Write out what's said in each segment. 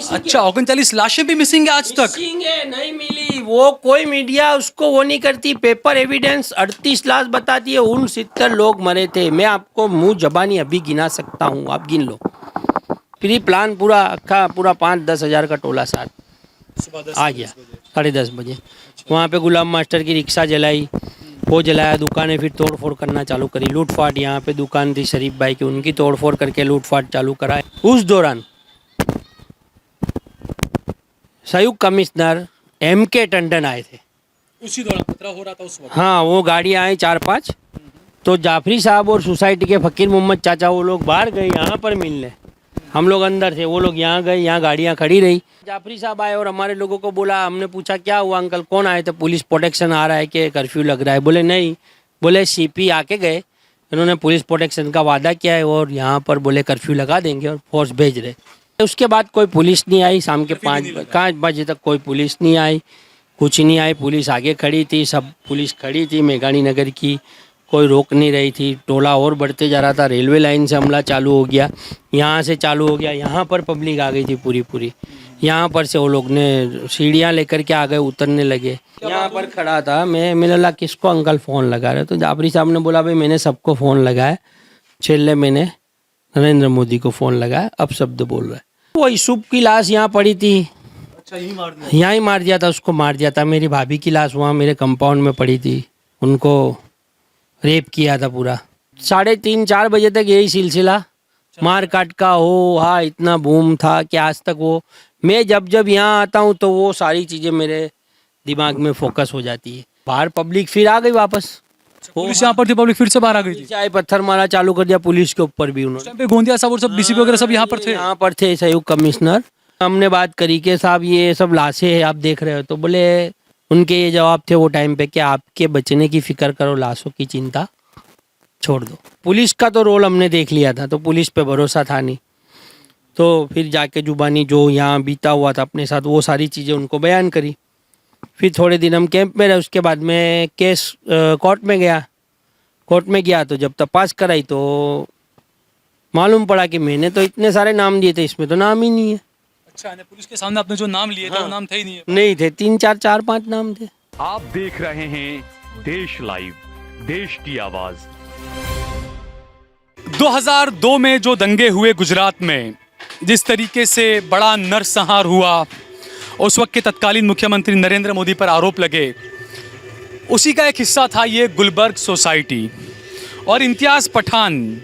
अच्छा, 39 लाशें भी मिसिंग है आज तक। मिसिंग है, नहीं मिली। वो कोई मीडिया उसको वो नहीं करती। पेपर एविडेंस 38 लाश बताती है, उन 70 लोग मरे थे। मैं आपको मुंह जबानी अभी गिना सकता हूँ, आप गिन लो। प्री प्लान पूरा अक्खा पूरा 5-10 हज़ार का टोला साथ आ गया 10:30 बजे। वहाँ पे गुलाम मास्टर की रिक्शा जलाई, वो जलाया, दुकानें फिर तोड़ फोड़ करना चालू करी, लूटफाट। यहाँ पे दुकान थी शरीफ भाई की, उनकी तोड़ फोड़ करके लूटफाट चालू कराए। उस दौरान संयुक्त कमिश्नर M.K. टंडन आए थे। उसी दौरान खतरा हो रहा था उस वक्त। हाँ, वो गाड़ी आए 4-5, तो जाफरी साहब और सोसाइटी के फ़कीर मोहम्मद चाचा वो लोग बाहर गए यहाँ पर मिलने, हम लोग अंदर थे, वो लोग यहाँ गए, यहाँ गाड़ियाँ खड़ी रही। जाफरी साहब आए और हमारे लोगों को बोला, हमने पूछा क्या हुआ अंकल, कौन आए थे? पुलिस प्रोटेक्शन आ रहा है कि कर्फ्यू लग रहा है? बोले नहीं, बोले CP आके गए, इन्होंने पुलिस प्रोटेक्शन का वादा किया है और यहाँ पर बोले कर्फ्यू लगा देंगे और फोर्स भेज रहे। उसके बाद कोई पुलिस नहीं आई, शाम के 5 बजे तक कोई पुलिस नहीं आई, कुछ नहीं आई। पुलिस आगे खड़ी थी, सब पुलिस खड़ी थी मेघानी नगर की, कोई रोक नहीं रही थी। टोला और बढ़ते जा रहा था, रेलवे लाइन से हमला चालू हो गया, यहाँ से चालू हो गया, यहाँ पर पब्लिक आ गई थी पूरी। यहाँ पर से वो लोग ने सीढ़ियाँ लेकर के आ गए, उतरने लगे। यहाँ पर खड़ा था मैं, मैंने बोला किसको अंकल फ़ोन लगा रहे? तो जाफरी साहब ने बोला भाई मैंने सबको फ़ोन लगाया, छेल्ले मैंने नरेंद्र मोदी को फ़ोन लगाया, अब शब्द बोल रहा है। वो यूसुफ की लाश यहाँ पड़ी थी। अच्छा, यही यहाँ ही मार दिया था, उसको मार दिया था। मेरी भाभी की लाश वहाँ मेरे कंपाउंड में पड़ी थी, उनको रेप किया था पूरा। 3:30-4 बजे तक यही सिलसिला मार काट का हो। हाँ, इतना बूम था कि आज तक वो, मैं जब यहाँ आता हूँ तो वो सारी चीज़ें मेरे दिमाग में फोकस हो जाती है। बाहर पब्लिक फिर आ गई वापस, पुलिस यहाँ पर थी, पब्लिक फिर से बाहर आ गई थी। चाय पत्थर मारा चालू कर दिया पुलिस के ऊपर भी उन्होंने। टाइम पे गोंदिया साहब और सब DCP वगैरह सब यहाँ पर थे। यहाँ पर थे संयुक्त कमिश्नर। हमने बात करी कि साहब ये सब लाशें हैं आप देख रहे हो, तो बोले, उनके ये जवाब थे वो टाइम पे कि आपके बचने की फिक्र करो, लाशों की चिंता छोड़ दो। पुलिस का तो रोल हमने देख लिया था, तो पुलिस पे भरोसा था नहीं, तो फिर जाके जुबानी जो यहाँ बीता हुआ था अपने साथ वो सारी चीज़ें उनको बयान करी। फिर थोड़े दिन हम कैंप में रहे, उसके बाद में केस कोर्ट में गया तो जब तपास कराई तो मालूम पड़ा कि मैंने तो इतने सारे नाम दिए थे, इसमें तो नाम ही नहीं है। अच्छा, पुलिस के सामने आपने जो नाम लिए थे वो नाम थे ही नहीं है। नहीं थे, 3-4-5 नाम थे। आप देख रहे हैं देश लाइव, देश की आवाज। 2002 में जो दंगे हुए गुजरात में, जिस तरीके से बड़ा नरसंहार हुआ, उस वक्त के तत्कालीन मुख्यमंत्री नरेंद्र मोदी पर आरोप लगे, उसी का एक हिस्सा था ये गुलबर्ग सोसाइटी। और इम्तियाज़ पठान,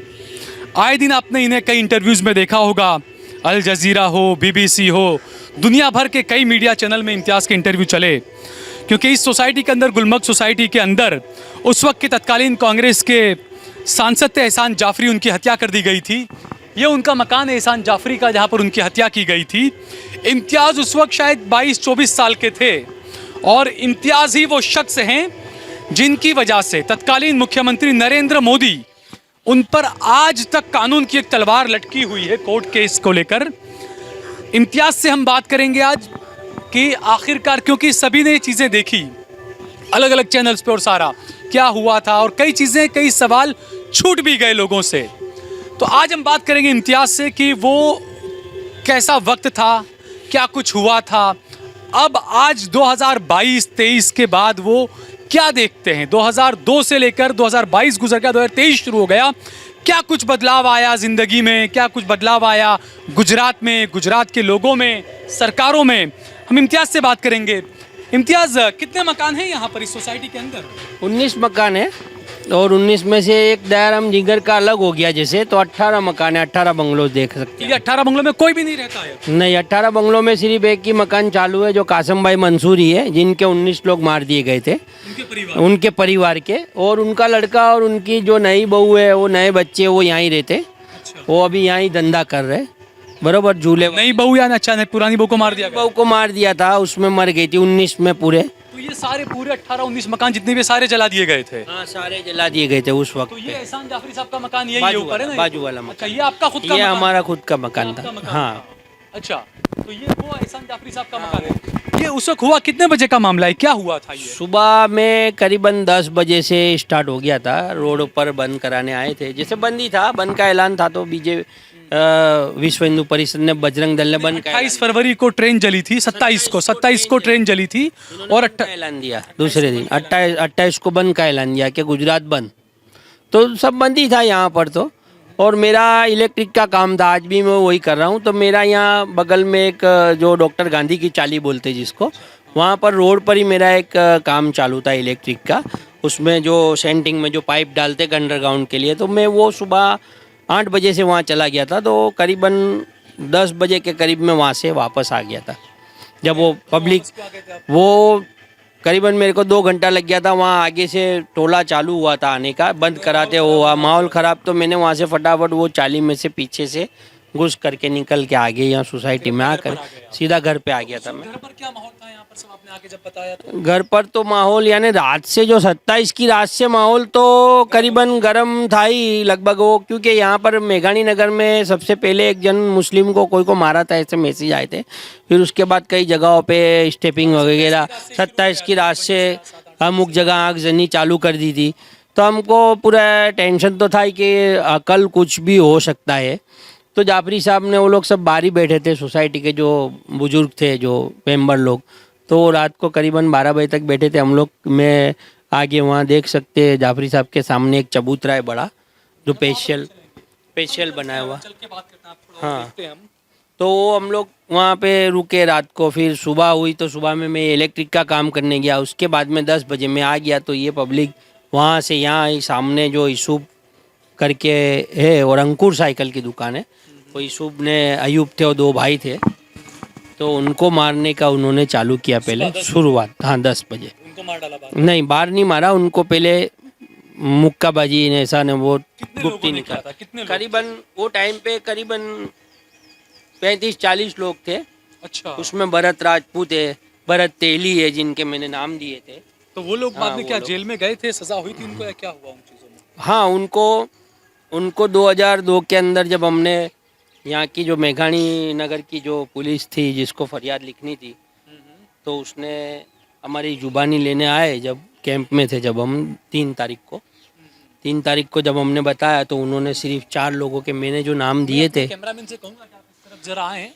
आए दिन आपने इन्हें कई इंटरव्यूज़ में देखा होगा, अल जज़ीरा हो, BBC हो, दुनिया भर के कई मीडिया चैनल में इम्तियाज़ के इंटरव्यू चले, क्योंकि इस सोसाइटी के अंदर, गुलबर्ग सोसाइटी के अंदर, उस वक्त के तत्कालीन कांग्रेस के सांसद थे एहसान जाफरी, उनकी हत्या कर दी गई थी। ये उनका मकान है एहसान जाफरी का, जहाँ पर उनकी हत्या की गई थी। इम्तियाज़ उस वक्त शायद 22-24 साल के थे, और इम्तियाज़ ही वो शख्स हैं जिनकी वजह से तत्कालीन मुख्यमंत्री नरेंद्र मोदी, उन पर आज तक कानून की एक तलवार लटकी हुई है कोर्ट केस को लेकर। इम्तियाज़ से हम बात करेंगे आज कि आखिरकार, क्योंकि सभी ने ये चीज़ें देखी अलग अलग चैनल्स पे, और सारा क्या हुआ था, और कई चीज़ें, कई सवाल छूट भी गए लोगों से। तो आज हम बात करेंगे इम्तियाज़ से कि वो कैसा वक्त था, क्या कुछ हुआ था, अब आज 2022-23 के बाद वो क्या देखते हैं। 2002 से लेकर 2022 गुजर गया, 2023 शुरू हो गया, क्या कुछ बदलाव आया ज़िंदगी में, क्या कुछ बदलाव आया गुजरात में, गुजरात के लोगों में, सरकारों में। हम इम्तियाज़ से बात करेंगे। इम्तियाज़, कितने मकान हैं यहाँ पर इस सोसाइटी के अंदर? 19 मकान है, और 19 में से एक दयाराम जिगर का अलग हो गया जैसे, तो 18 मकान है, 18 बंगलो देख सकते हैं। ये 18 बंगलों में कोई भी नहीं रहता है? नहीं, 18 बंगलों में सिर्फ एक ही मकान चालू है, जो कासम भाई मंसूरी है, जिनके 19 लोग मार दिए गए थे, उनके परिवार के, और उनका लड़का और उनकी जो नई बहू है, वो नए बच्चे, वो यहाँ ही रहते। वो अभी यहाँ ही धंधा कर रहे, बरोबर झूले। नई बहू या अच्छा, नहीं, पुरानी बहू को मार दिया गया? बहू को मार दिया था, उसमें मर गई थी 19 में पूरे। तो ये सारे पूरे 18-19 मकान जितने भी सारे जला दिए गए थे? हाँ, सारे जला दिए गए थे उस वक्त। तो ये एहसान जाफरी साहब का मकान यही ऊपर है ना? बाजू वाला मकान। अच्छा, ये आपका खुद का ये मकान? हमारा खुद का मकान था। हाँ। अच्छा, तो ये वो एहसान जाफरी साहब का मकान है। ये उस वक्त हुआ कितने बजे का मामला है, क्या हुआ था ये? सुबह में करीबन 10 बजे से स्टार्ट हो गया था। रोड पर बंद कराने आए थे, जैसे बंद ही था, बंद का ऐलान था, तो विश्व हिंदू परिषद ने, बजरंग दल ने बंद का 28 फरवरी को ट्रेन जली थी, 27 को ट्रेन जली थी और ऐलान दिया दूसरे दिन 28 को बंद का ऐलान दिया कि गुजरात बंद। तो सब बंद ही था यहाँ पर तो। और मेरा इलेक्ट्रिक का काम था, आज भी मैं वही कर रहा हूँ। तो मेरा यहाँ बगल में एक जो डॉक्टर गांधी की चाली बोलते जिसको, वहाँ पर रोड पर ही मेरा एक काम चालू था इलेक्ट्रिक का। उसमें जो सेंटिंग में जो पाइप डालते अंडरग्राउंड के लिए, तो मैं वो सुबह 8 बजे से वहाँ चला गया था। तो करीबन 10 बजे के करीब में वहाँ से वापस आ गया था। जब वो पब्लिक, वो करीबन मेरे को 2 घंटा लग गया था। वहाँ आगे से टोला चालू हुआ था आने का, बंद कराते हुआ माहौल ख़राब। तो मैंने वहाँ से फटाफट वो चाली में से पीछे से घुस करके निकल के आगे यहाँ सोसाइटी में आकर सीधा घर पे आ गया था मैं। घर पर क्या माहौल था यहाँ पर, सब आपने आके जब बताया तो? घर पर तो माहौल यानी रात से जो 27 की रात से माहौल तो करीबन गर्म था ही लगभग वो, क्योंकि यहाँ पर मेघानी नगर में सबसे पहले एक जन मुस्लिम को कोई को मारा था, ऐसे मैसेज आए थे। फिर उसके बाद कई जगहों पे स्टेपिंग वगैरह 27 की रात से अमुक जगह आगजनी चालू कर दी थी। तो हमको पूरा टेंशन तो था ही कि कल कुछ भी हो सकता है। तो जाफरी साहब ने, वो लोग सब बाहर ही बैठे थे, सोसाइटी के जो बुजुर्ग थे, जो मेंबर लोग, तो रात को करीबन 12 बजे तक बैठे थे हम लोग। मैं आगे वहाँ देख सकते हैं जाफरी साहब के सामने एक चबूतरा है बड़ा, जो स्पेशल बनाया हुआ। हाँ, तो वो हम लोग वहाँ पे रुके रात को। फिर सुबह हुई तो सुबह में मैं इलेक्ट्रिक का काम करने गया। उसके बाद में 10 बजे मैं आ गया। तो ये पब्लिक वहाँ से यहाँ आई, सामने जो यूसुफ करके है और अंकुर साइकिल की दुकान है, वो यूसुफ ने, अयूब थे और 2 भाई थे, तो उनको मारने का उन्होंने चालू किया पहले शुरुआत। हाँ, 10 बजे उनको मार डाला बाद? नहीं, बाहर नहीं मारा उनको, पहले मुक्काबाजी ने ऐसा ने वो गुप्ती निकाला। करीबन वो टाइम पे करीबन 35-40 लोग थे। अच्छा। उसमें भरत राजपूत है, भरत तेली है, जिनके मैंने नाम दिए थे। तो वो लोग बाद में क्या जेल में गए थे, सजा हुई थी उनको, या क्या हुआ उन चीज़ों में? हाँ, उनको 2002 के अंदर जब हमने यहाँ की जो मेघानी नगर की जो पुलिस थी जिसको फरियाद लिखनी थी, तो उसने हमारी जुबानी लेने आए जब कैंप में थे, जब हम 3 तारीख को जब हमने बताया, तो उन्होंने सिर्फ 4 लोगों के मैंने जो नाम दिए थे, कैमरामैन से कहूँगा कि आप इस तरफ जरा आएं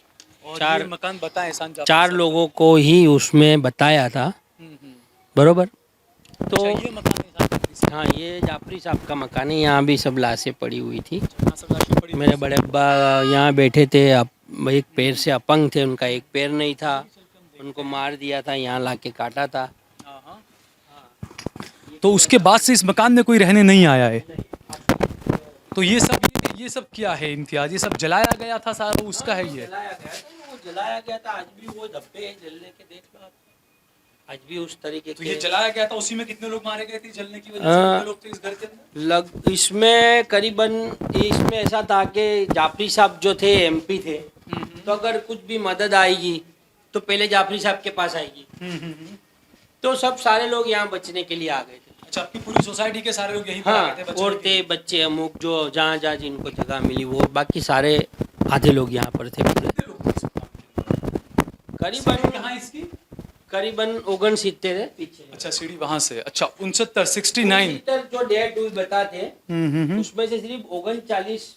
और 4 ये मकान बताएं एहसान जाफरी 4 लोगों को ही उसमें बताया था, बरोबर। तो ये मकान एहसान जाफरी साहब। हाँ, ये जाफरी साहब का मकान है। यहाँ भी सब लाशें पड़ी हुई थी। यहाँ सब लाशें पड़ी हुई मेरे बड़े अब्बा यहाँ बैठे थे, एक पैर से अपंग थे, उनका एक पैर नहीं था, उनको मार दिया था, यहाँ लाके काटा था। तो उसके बाद से इस मकान में कोई रहने नहीं आया है। तो ये सब क्या है इम्तियाज, ये सब जलाया गया था सारा, उसका है ये? जलाया गया था। आज भी वो धब्बे जलने के, देख लो आप, आज भी उस तरीके तो ये जलाया गया था, उसी में कितने लोग मारे गए थे जलने की वजह से? कितने लोग थे इस घर के अंदर? इसमें करीबन, इसमें ऐसा था कि जाफरी साहब जो थे एमपी थे, तो अगर कुछ भी मदद आएगी तो पहले जाफरी साहब के पास आएगी। तो सब सारे लोग यहाँ बचने के लिए आ गए थे। अच्छा, आपकी पूरी सोसाइटी के सारे लोग यहीं पर आ गए थे हाँ, बचने औरतें बच्चे अमुक जो जहाँ जहाँ जिनको जगह मिली, वो बाकी सारे आधे लोग यहाँ पर थे पूरे। करीबन 69 है पीछे। अच्छा, सीढ़ी वहां से। अच्छा, 69 जो डेट हुई बताते, उसमें से सिर्फ 39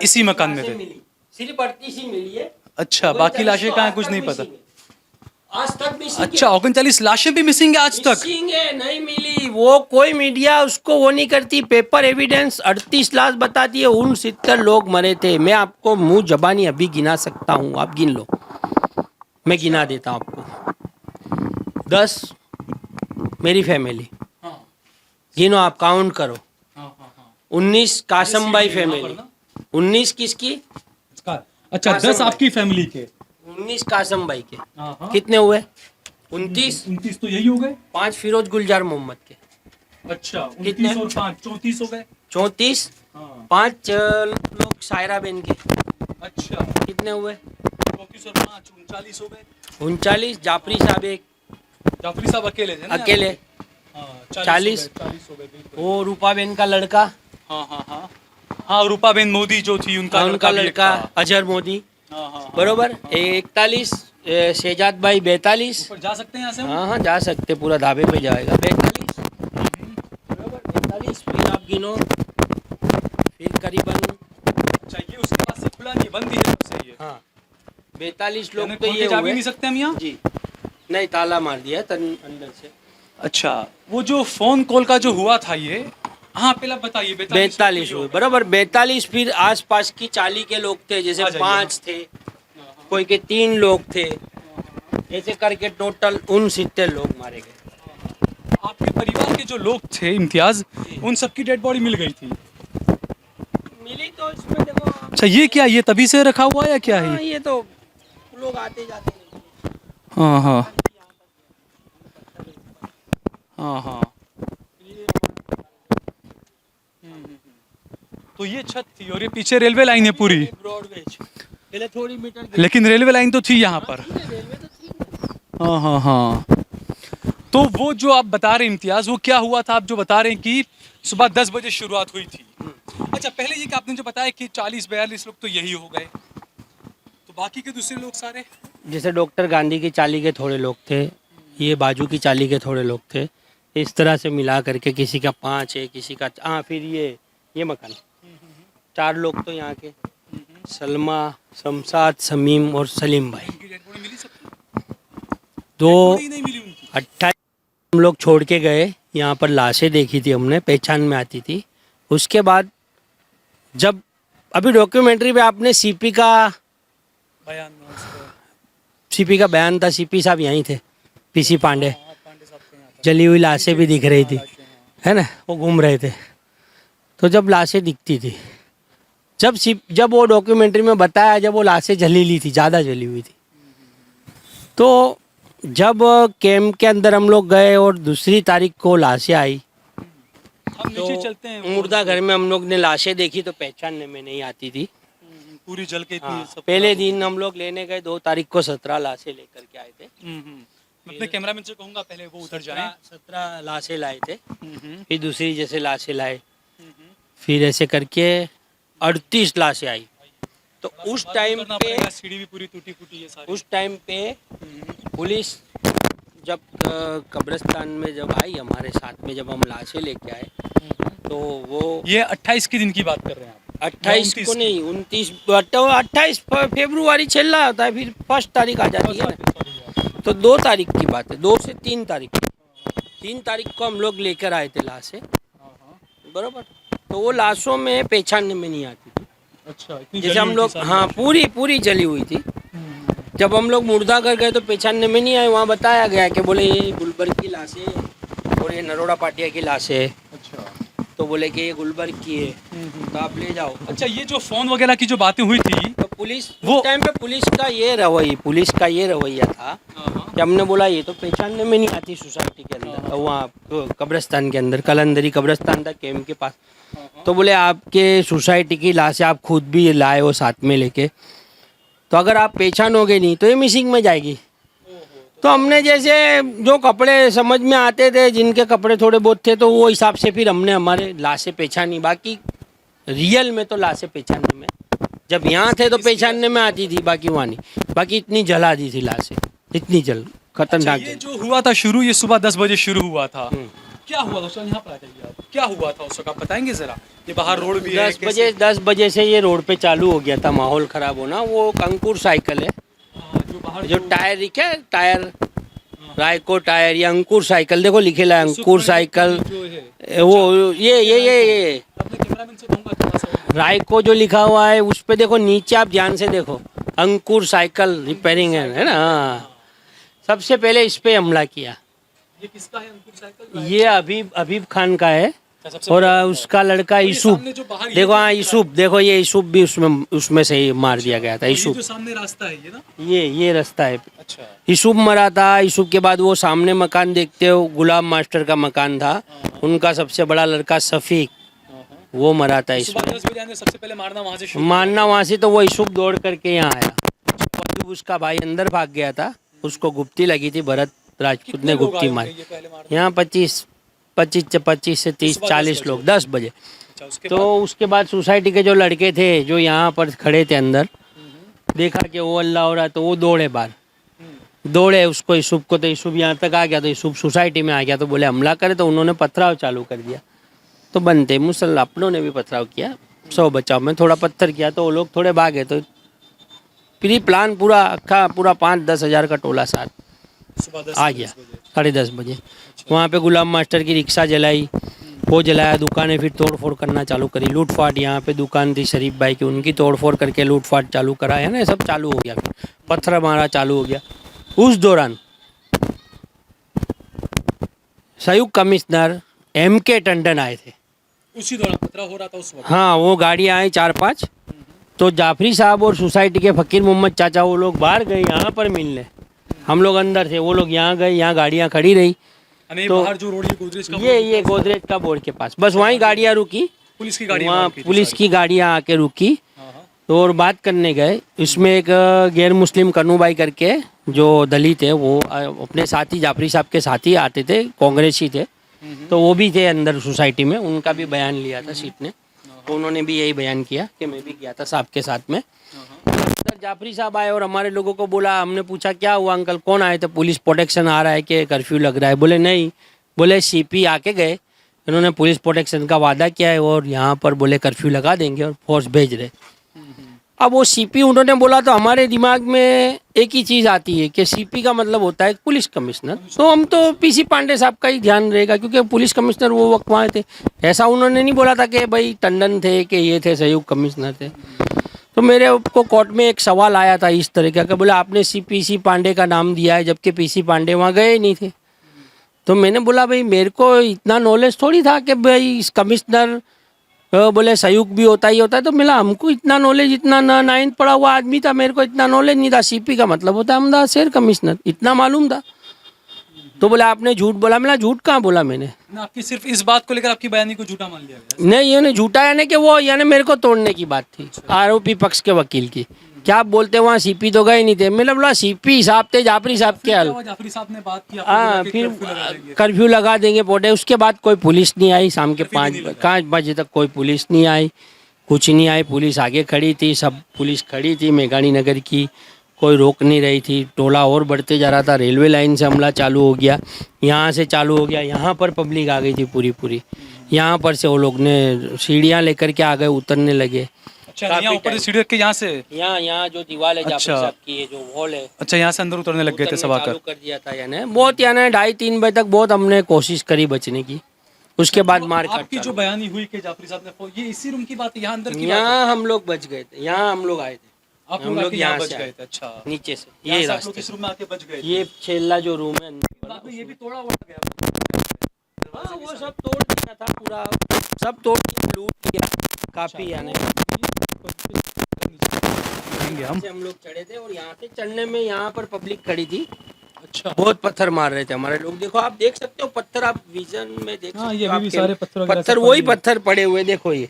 इसी मकान में थे? मिली, सिर्फ 38 ही मिली है। अच्छा, बाकी लाशें कहाँ हैं कुछ नहीं पता? आज तक भी। अच्छा, 39 लाशें भी मिसिंग है आज तक? मिसिंग है, नहीं मिली। वो कोई मीडिया उसको वो नहीं करती, पेपर एविडेंस 38 लाश बताती है, 69 लोग मरे थे। मैं आपको मुंह जबानी अभी गिना सकता हूँ, आप गिन लो, मैं गिना देता हूँ आपको। 10 मेरी फैमिली, गिनो आप, काउंट करो। 19 कासम भाई फैमिली, 19 किसकी? अच्छा, 10 आपकी फैमिली के, 19 कासम भाई के। कितने हुए? 29 तो यही हो गए। 5 फिरोज गुलजार मोहम्मद के। अच्छा, कितने? 29 और 5 34 हो गए। 34, 5 लोग सायरा बहन के। अच्छा, कितने हुए? 34 और 5 39 हो गए। 39, जाफरी साहब एक, जाफरी साहब अकेले थे ना? अकेले। 40 हो गए बिल्कुल। वो रूपा बहन का लड़का। हाँ, रूपाबेन मोदी जो थी, उनका लड़का अजहर मोदी, बरोबर। 41 शहजाद भाई, 42। जा सकते हैं यहाँ से? हाँ, जा सकते, पूरा धाबे पे जाएगा। 42, बरोबर, 42। फिर आप गिनो, फिर करीबन। चाहिए बंद ही है तब से ये। हाँ 42 लोग यानी तो खोल ये के जा भी हुए नहीं सकते हम यहाँ। जी, नहीं ताला मार दिया है अंदर से। अच्छा, वो जो फोन कॉल का जो हुआ था ये, हाँ पहले आप बताइए। 42 हुए बराबर, 42। फिर आसपास की चाली के लोग थे, जैसे आ जाइए। 5 थे, कोई के 3 लोग थे, ऐसे करके टोटल 69 लोग मारे गए। आपके परिवार के जो लोग थे इम्तियाज, उन सबकी डेड बॉडी मिल गई थी। मिली तो इसमें देखो। अच्छा, ये क्या, ये तभी से रखा हुआ है या क्या हाँ, है? ये तो लोग आते जाते हैं। हाँ हाँ हाँ हाँ। तो ये छत थी और ये पीछे रेलवे लाइन है पूरी, ब्रॉडवेज पहले थोड़ी मीटर लेकिन रेलवे लाइन तो थी यहाँ पर। रेलवे तो थी। हाँ हाँ हाँ। तो वो जो आप बता रहे हैं इम्तियाज, वो क्या हुआ था? आप जो बता रहे हैं कि सुबह 10 बजे शुरुआत हुई थी। अच्छा, पहले ये कि आपने जो बताया कि 40-42 लोग तो यही हो गए, तो बाकी के दूसरे लोग सारे? जैसे डॉक्टर गांधी की चाली के थोड़े लोग थे, ये बाजू की चाली के थोड़े लोग थे, इस तरह से मिला करके किसी का 5 है, किसी का हाँ। फिर ये मकान 4 लोग तो यहाँ के, सलमा, शमशाद, समीम और सलीम भाई। उनकी डेड बॉडी मिली सबको? दो बॉडी नहीं मिली उनकी। 28 हम लोग छोड़ के गए, यहाँ पर लाशें देखी थी हमने, पहचान में आती थी। उसके बाद जब अभी डॉक्यूमेंट्री पे आपने सीपी का बयान में उसको। सीपी का बयान था, सीपी साहब यहीं थे, पीसी पांडे। हाँ, पांडे साहब के यहाँ पर। जली हुई लाशें भी दिख रही थी, हाँ। है ना, वो घूम रहे थे। तो जब लाशें दिखती थी, जब वो डॉक्यूमेंट्री में बताया, जब वो लाशें जलीली थी, ज़्यादा जली हुई थी, तो जब कैंप के अंदर हम लोग गए और दूसरी तारीख को लाशें आई, हम नीचे चलते हैं। मुर्दा घर में हम लोग ने लाशें देखी तो पहचानने में नहीं आती थी। पूरी जल के हाँ, सब। पहले दिन हम लोग लेने गए, 2 तारीख को 17 लाशें लेकर के आए थे। मैं अपने कैमरामैन से कहूंगा पहले वो उधर जाएं। 17 लाशें लाए थे, हम्म। फिर दूसरी जैसे लाशें लाए, फिर ऐसे करके 38 लाशें आई। तो उस टाइम करना पे पड़ेगा, सीढ़ी भी पूरी टूटी फूटी है सारी। उस टाइम पे पुलिस जब कब्रिस्तान में जब आई हमारे साथ में, जब हम लाशें लेके आए, तो वो ये 28 के दिन की बात कर रहे हैं आप? 28 को नहीं, 28 फरवरी चल होता है, फिर 1 तारीख आ जाती है ना। तो 2 तारीख की बात है, 2 से 3 तारीख। 3 तारीख को हम लोग लेकर आए थे लाशें, बराबर। तो वो लाशों में पहचानने में नहीं आती थी। अच्छा, इतनी जैसे जली हम हुई लोग थी सारी हाँ लाशें। पूरी जली हुई थी। जब हम लोग मुर्दा घर गए तो पहचानने में नहीं आए, वहाँ बताया गया कि बोले ये गुलबर्ग की लाश है और ये नरोड़ा पाटिया की लाश है। अच्छा। तो बोले कि ये गुलबर्ग की है, तो आप ले जाओ। अच्छा, ये जो फोन वगैरह की जो बातें हुई थी, तो पुलिस वो- उस टाइम पे पुलिस का ये रवैया था कि हमने बोला ये तो पहचानने में नहीं आती सोसाइटी के अंदर, वहाँ तो कब्रिस्तान के अंदर, कलंदरी कब्रिस्तान था कैंप के पास। तो बोले आपके सोसाइटी की लाशें आप खुद भी लाए हो साथ में लेके, तो अगर आप पहचानोगे नहीं तो ये मिसिंग में जाएगी। तो हमने जैसे जो कपड़े समझ में आते थे, जिनके कपड़े थोड़े बहुत थे, तो वो हिसाब से फिर हमने हमारे लाशें पहचानी। बाकी रियल में तो लाशें पहचानने में, जब यहाँ थे तो पहचानने में आती थी, बाकी वहाँ नहीं। बाकी इतनी जला दी थी लाशें, इतनी खतरनाक ये जल। जो हुआ था शुरू, ये सुबह 10 बजे शुरू हुआ था। क्या हुआ था उस वक्त? यहाँ पर आ जाइए आप। क्या हुआ था उस वक्त, आप बताएंगे जरा? ये बाहर रोड भी है, 10 बजे से ये रोड पे चालू हो गया था माहौल ख़राब होना। वो अंकुर साइकिल है, जो बाहर जो टायर दिखे, टायर रायको टायर या अंकुर साइकिल, देखो लिखे ला अंकुर साइकिल, जो है, वो ये अपने कैमरामैन से कहूंगा थोड़ा सा वो- रायको जो लिखा हुआ है उस पे देखो, नीचे आप ध्यान से देखो, अंकुर साइकिल रिपेयरिंग है ना। हाँ। सबसे पहले इस पे हमला किया। ये किसका है अंकुर साइकिल? ये अबीब खान का है, सबसे और पहले उसका लड़का ये यूसुफ। सामने जो बाहर ये देखो हाँ जो यूसुफ, देखो ये यूसुफ भी उसमें से ही मार दिया गया था। ये यूसुफ, जो सामने रास्ता है ये ना? ये रास्ता है। अच्छा। यूसुफ मरा था। यूसुफ के बाद वो सामने मकान देखते हो, गुलाम मास्टर का मकान था, उनका सबसे बड़ा लड़का शफीक, वो मरा था सुबह इसमें। 10 बजे आने सबसे पहले मारना वहां से शुरू। मानना वहाँ से तो वो यूसुफ दौड़ करके यहाँ आया। और उसका भाई अंदर भाग गया था, उसको गुप्ती लगी थी, भरत राजपूत कितने ने लोग गुप्ती आए थे मारी। ये पहले मारने? यहाँ 25 से 30 सुबह 40 10 लोग, 10 बजे। अच्छा, उसके तो उसके बाद सोसाइटी के जो लड़के थे जो यहाँ पर खड़े थे अंदर, देखा कि वो अल्लाह हो रहा, तो वो दौड़े बाहर, दौड़े उसको यूसुफ को, तो यूसुफ यहाँ तक आ गया, तो यूसुफ सोसाइटी में आ गया, तो बोले हमला करे, तो उन्होंने पथराव चालू कर दिया। तो बनते मुसल्ला अपनों ने भी पथराव किया, 100 बचाव में थोड़ा पत्थर किया, तो वो लोग थोड़े भागे, तो प्री प्लान पूरा 5-10 हज़ार का टोला साथ आ गया 10:30 बजे। वहाँ पे गुलाम मास्टर की रिक्शा जलाई, वो जलाया, दुकानें फिर तोड़ फोड़ करना चालू करी, लूटफाट। यहाँ पे दुकान थी शरीफ भाई की, उनकी तोड़ फोड़ करके लूटफाट चालू करा है ना, सब चालू हो गया, फिर पत्थर मारा चालू हो गया। उस दौरान संयुक्त कमिश्नर M.K. टंडन आए थे। उसी दौरान खतरा हो रहा था उस वक्त। हाँ, वो गाड़ियाँ आई 4-5, तो जाफरी साहब और सोसाइटी के फ़कीर मोहम्मद चाचा वो लोग बाहर गए यहाँ पर मिलने, हम लोग अंदर थे, वो लोग यहाँ गए, यहाँ गाड़ियाँ खड़ी रही। तो बाहर जो रोड गोदरेज का ये गोदरेज का बोर्ड के पास, बस वहीं गाड़ियाँ रुकी, पुलिस की गाड़ी वहाँ पुलिस की गाड़ियाँ आके रुकी। तो और बात करने गए, इसमें एक गैर मुस्लिम कन्नूबाई करके जो दलित है, वो अपने साथी जाफरी साहब के साथी आते थे, कांग्रेसी थे, तो वो भी थे अंदर सोसाइटी में, उनका भी बयान लिया था सीट ने, तो उन्होंने भी यही बयान किया कि मैं भी गया था साहब के साथ में। सर जाफरी साहब आए और हमारे लोगों को बोला, हमने पूछा क्या हुआ अंकल, कौन आए थे, पुलिस प्रोटेक्शन आ रहा है कि कर्फ्यू लग रहा है? बोले नहीं, बोले CP आके गए, इन्होंने पुलिस प्रोटेक्शन का वादा किया है और यहाँ पर बोले कर्फ्यू लगा देंगे और फोर्स भेज रहे। अब वो CP उन्होंने बोला तो हमारे दिमाग में एक ही चीज़ आती है कि CP का मतलब होता है पुलिस कमिश्नर, तो हम तो PC पांडे साहब का ही ध्यान रहेगा क्योंकि पुलिस कमिश्नर वो वक्त वहाँ थे। ऐसा उन्होंने नहीं बोला था कि भाई टंडन थे कि ये थे संयुक्त कमिश्नर थे। तो मेरे को कोर्ट में एक सवाल आया था इस तरह का कि बोले आपने PC पांडे का नाम दिया है जबकि PC पांडे वहाँ गए नहीं थे। तो मैंने बोला भाई मेरे को इतना नॉलेज थोड़ी था कि भाई कमिश्नर बोले संयुक्त भी होता ही होता है, तो मिला हमको इतना नॉलेज, इतना ना 9th पढ़ा हुआ आदमी था, मेरे को इतना नॉलेज नहीं था। CP का मतलब होता है अहमदाबाद शहर कमिश्नर, इतना मालूम था। तो बोला आपने झूठ बोला। मिला झूठ कहाँ बोला मैंने? आपकी सिर्फ इस बात को लेकर आपकी बयानी को झूठा मान लिया गया? नहीं, ये नहीं झूठा, यानी कि वो यानी मेरे को तोड़ने की बात थी आरोपी पक्ष के वकील की। क्या आप बोलते वहाँ CP तो गए नहीं थे? मैंने बोला CP साहब थे, जाफरी साहब के हाल। जाफरी साहब ने बात की, हाँ, फिर कर्फ्यू लगा देंगे पोटे। उसके बाद कोई पुलिस नहीं आई, शाम के 5 बजे तक कोई पुलिस नहीं आई, कुछ नहीं आई। पुलिस आगे खड़ी थी, सब पुलिस खड़ी थी मेघानी नगर की, कोई रोक नहीं रही थी। टोला और बढ़ते जा रहा था, रेलवे लाइन से हमला चालू हो गया, यहाँ से चालू हो गया, यहाँ पर पब्लिक आ गई थी पूरी। यहाँ पर से वो लोग ने सीढ़ियाँ लेकर के आ गए, उतरने लगे। अच्छा, यहाँ ऊपर से सीढ़ी रख के यहाँ से यहाँ जो दीवार है जाफरी साहब की, ये जो वॉल है, अच्छा, यहाँ से अंदर उतरने लग गए थे सब आकर। कर दिया था यानी बहुत, यानी 2:30-3 बजे तक बहुत हमने कोशिश करी बचने की। उसके बाद मार काट। आपकी जो बयानी हुई कि जाफरी साहब ने, ये इसी रूम की बात है, यहाँ अंदर की यहाँ हम लोग बच गए थे, यहाँ हम लोग आए थे, आप हम लोग यहाँ बच से गए आए थे? अच्छा, नीचे से ये रास्ते, इस रूम में आके बच गए? ये छेला जो रूम है ये भी तोड़ा हुआ गया? हाँ, वो सब तोड़ दिया था पूरा, सब तोड़ दिया, लूट दिया काफी। यानी हम लोग चढ़े थे और यहाँ से चढ़ने में यहाँ पर पब्लिक खड़ी थी। अच्छा, बहुत पत्थर मार रहे थे हमारे लोग। देखो आप देख सकते हो पत्थर, आप विजन में देख सकते हो। ये भी सारे पत्थर वही पत्थर पड़े हुए, देखो ये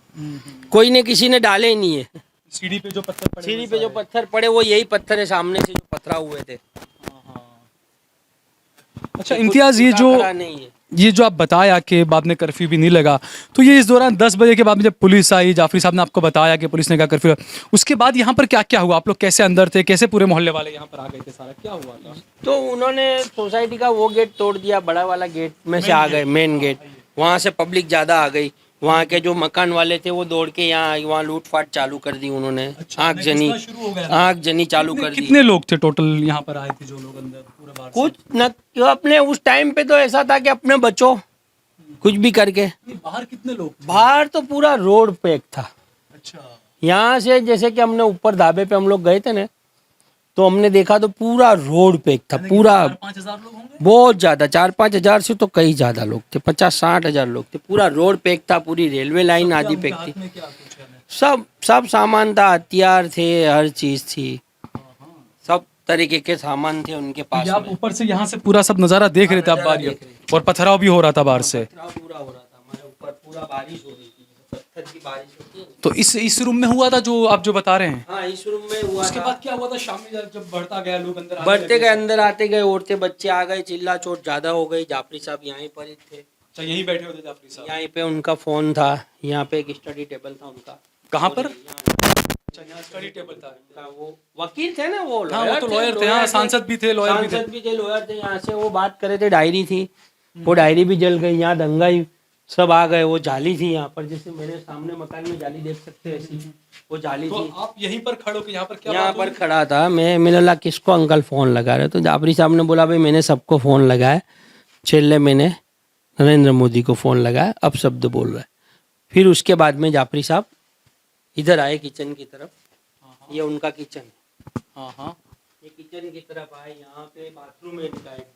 कोई ने किसी ने डाले ही नहीं है। सीढ़ी पे जो पत्थर पड़े, सीढ़ी पे जो पत्थर पड़े वो यही पत्थर है सामने से जो पथरा हुए थे। अच्छा इम्तियाज, ये जो आप बताया कि बाद में कर्फ्यू भी नहीं लगा, तो ये इस दौरान 10 बजे के बाद में जब पुलिस आई, जाफरी साहब ने आपको बताया कि पुलिस ने कहा कर्फ्यू, उसके बाद यहाँ पर क्या क्या हुआ? आप लोग कैसे अंदर थे, कैसे पूरे मोहल्ले वाले यहाँ पर आ गए थे, सारा क्या हुआ था? तो उन्होंने सोसाइटी का वो गेट तोड़ दिया, बड़ा वाला गेट में से आ गए, मेन गेट, वहाँ से पब्लिक ज़्यादा आ गई। वहाँ के जो मकान वाले थे वो दौड़ के यहाँ वहाँ लूटफाट चालू कर दी उन्होंने। आग जनी चालू कर दी। कितने लोग थे टोटल यहाँ पर आए थे जो लोग अंदर पूरे बाहर? कुछ न, अपने उस टाइम पे तो ऐसा था कि अपने बच्चों कुछ भी करके। बाहर कितने लोग थे? बाहर तो पूरा रोड पे एक था। अच्छा, यहाँ से जैसे कि हमने ऊपर धाबे पे हम लोग गए थे ना, तो हमने देखा तो पूरा रोड पे एक था, पूरा 5,000 लोग होंगे? बहुत ज्यादा, 4-5 हजार से तो कई ज्यादा लोग थे, 50-60 हजार लोग थे। पूरा रोड पे एक था, पूरी रेलवे लाइन आदि पे थी। सब सामान था, हथियार थे, हर चीज थी, सब तरीके के सामान थे उनके पास। आप ऊपर से यहाँ से पूरा सब नजारा देख रहे थे आप बाहर, और पथराव भी हो रहा था बाहर से? पूरा हो रहा था हमारे ऊपर, पूरा बारिश हो रही थी, पत्थर की बारिश होती है। तो इस रूम में हुआ था जो आप जो बता रहे हैं? हाँ, इस रूम में हुआ। उसके बाद क्या हुआ था शाम में जब बढ़ता गया, लोग अंदर बढ़ते गए, अंदर आते गए, औरतें बच्चे आ गए, चिल्ला चोट ज्यादा हो गई। जाफरी साहब यहीं पर ही थे। अच्छा, यहीं बैठे होते जाफरी साहब? यहीं पे उनका फोन था, यहाँ पे एक स्टडी टेबल था उनका। कहाँ पर? यहाँ स्टडी टेबल था। वो वकील थे ना, वो हाँ, तो लॉयर थे, हाँ, सांसद भी थे, लॉयर भी थे, लॉयर थे। यहाँ से वो बात कर रहे थे, डायरी थी, वो डायरी भी जल गई। यहाँ दंगाई सब आ गए। वो जाली थी यहाँ पर, जैसे मेरे सामने मकान में जाली देख सकते हैं, ऐसी वो जाली तो थी। आप यहीं पर खड़े हो कि यहाँ पर क्या यहाँ बात पर हुई? खड़ा था मैं, मैंने बोला किसको अंकल फ़ोन लगा रहे हो? तो जाफरी साहब ने बोला भाई मैंने सबको फ़ोन लगाया, छेल्ले मैंने नरेंद्र मोदी को फ़ोन लगाया, अब शब्द बोल रहा है। फिर उसके बाद में जाफरी साहब इधर आए किचन की तरफ, ये उनका किचन है, हाँ हाँ ये किचन की तरफ आए, यहाँ पे बाथरूम है इनका एक,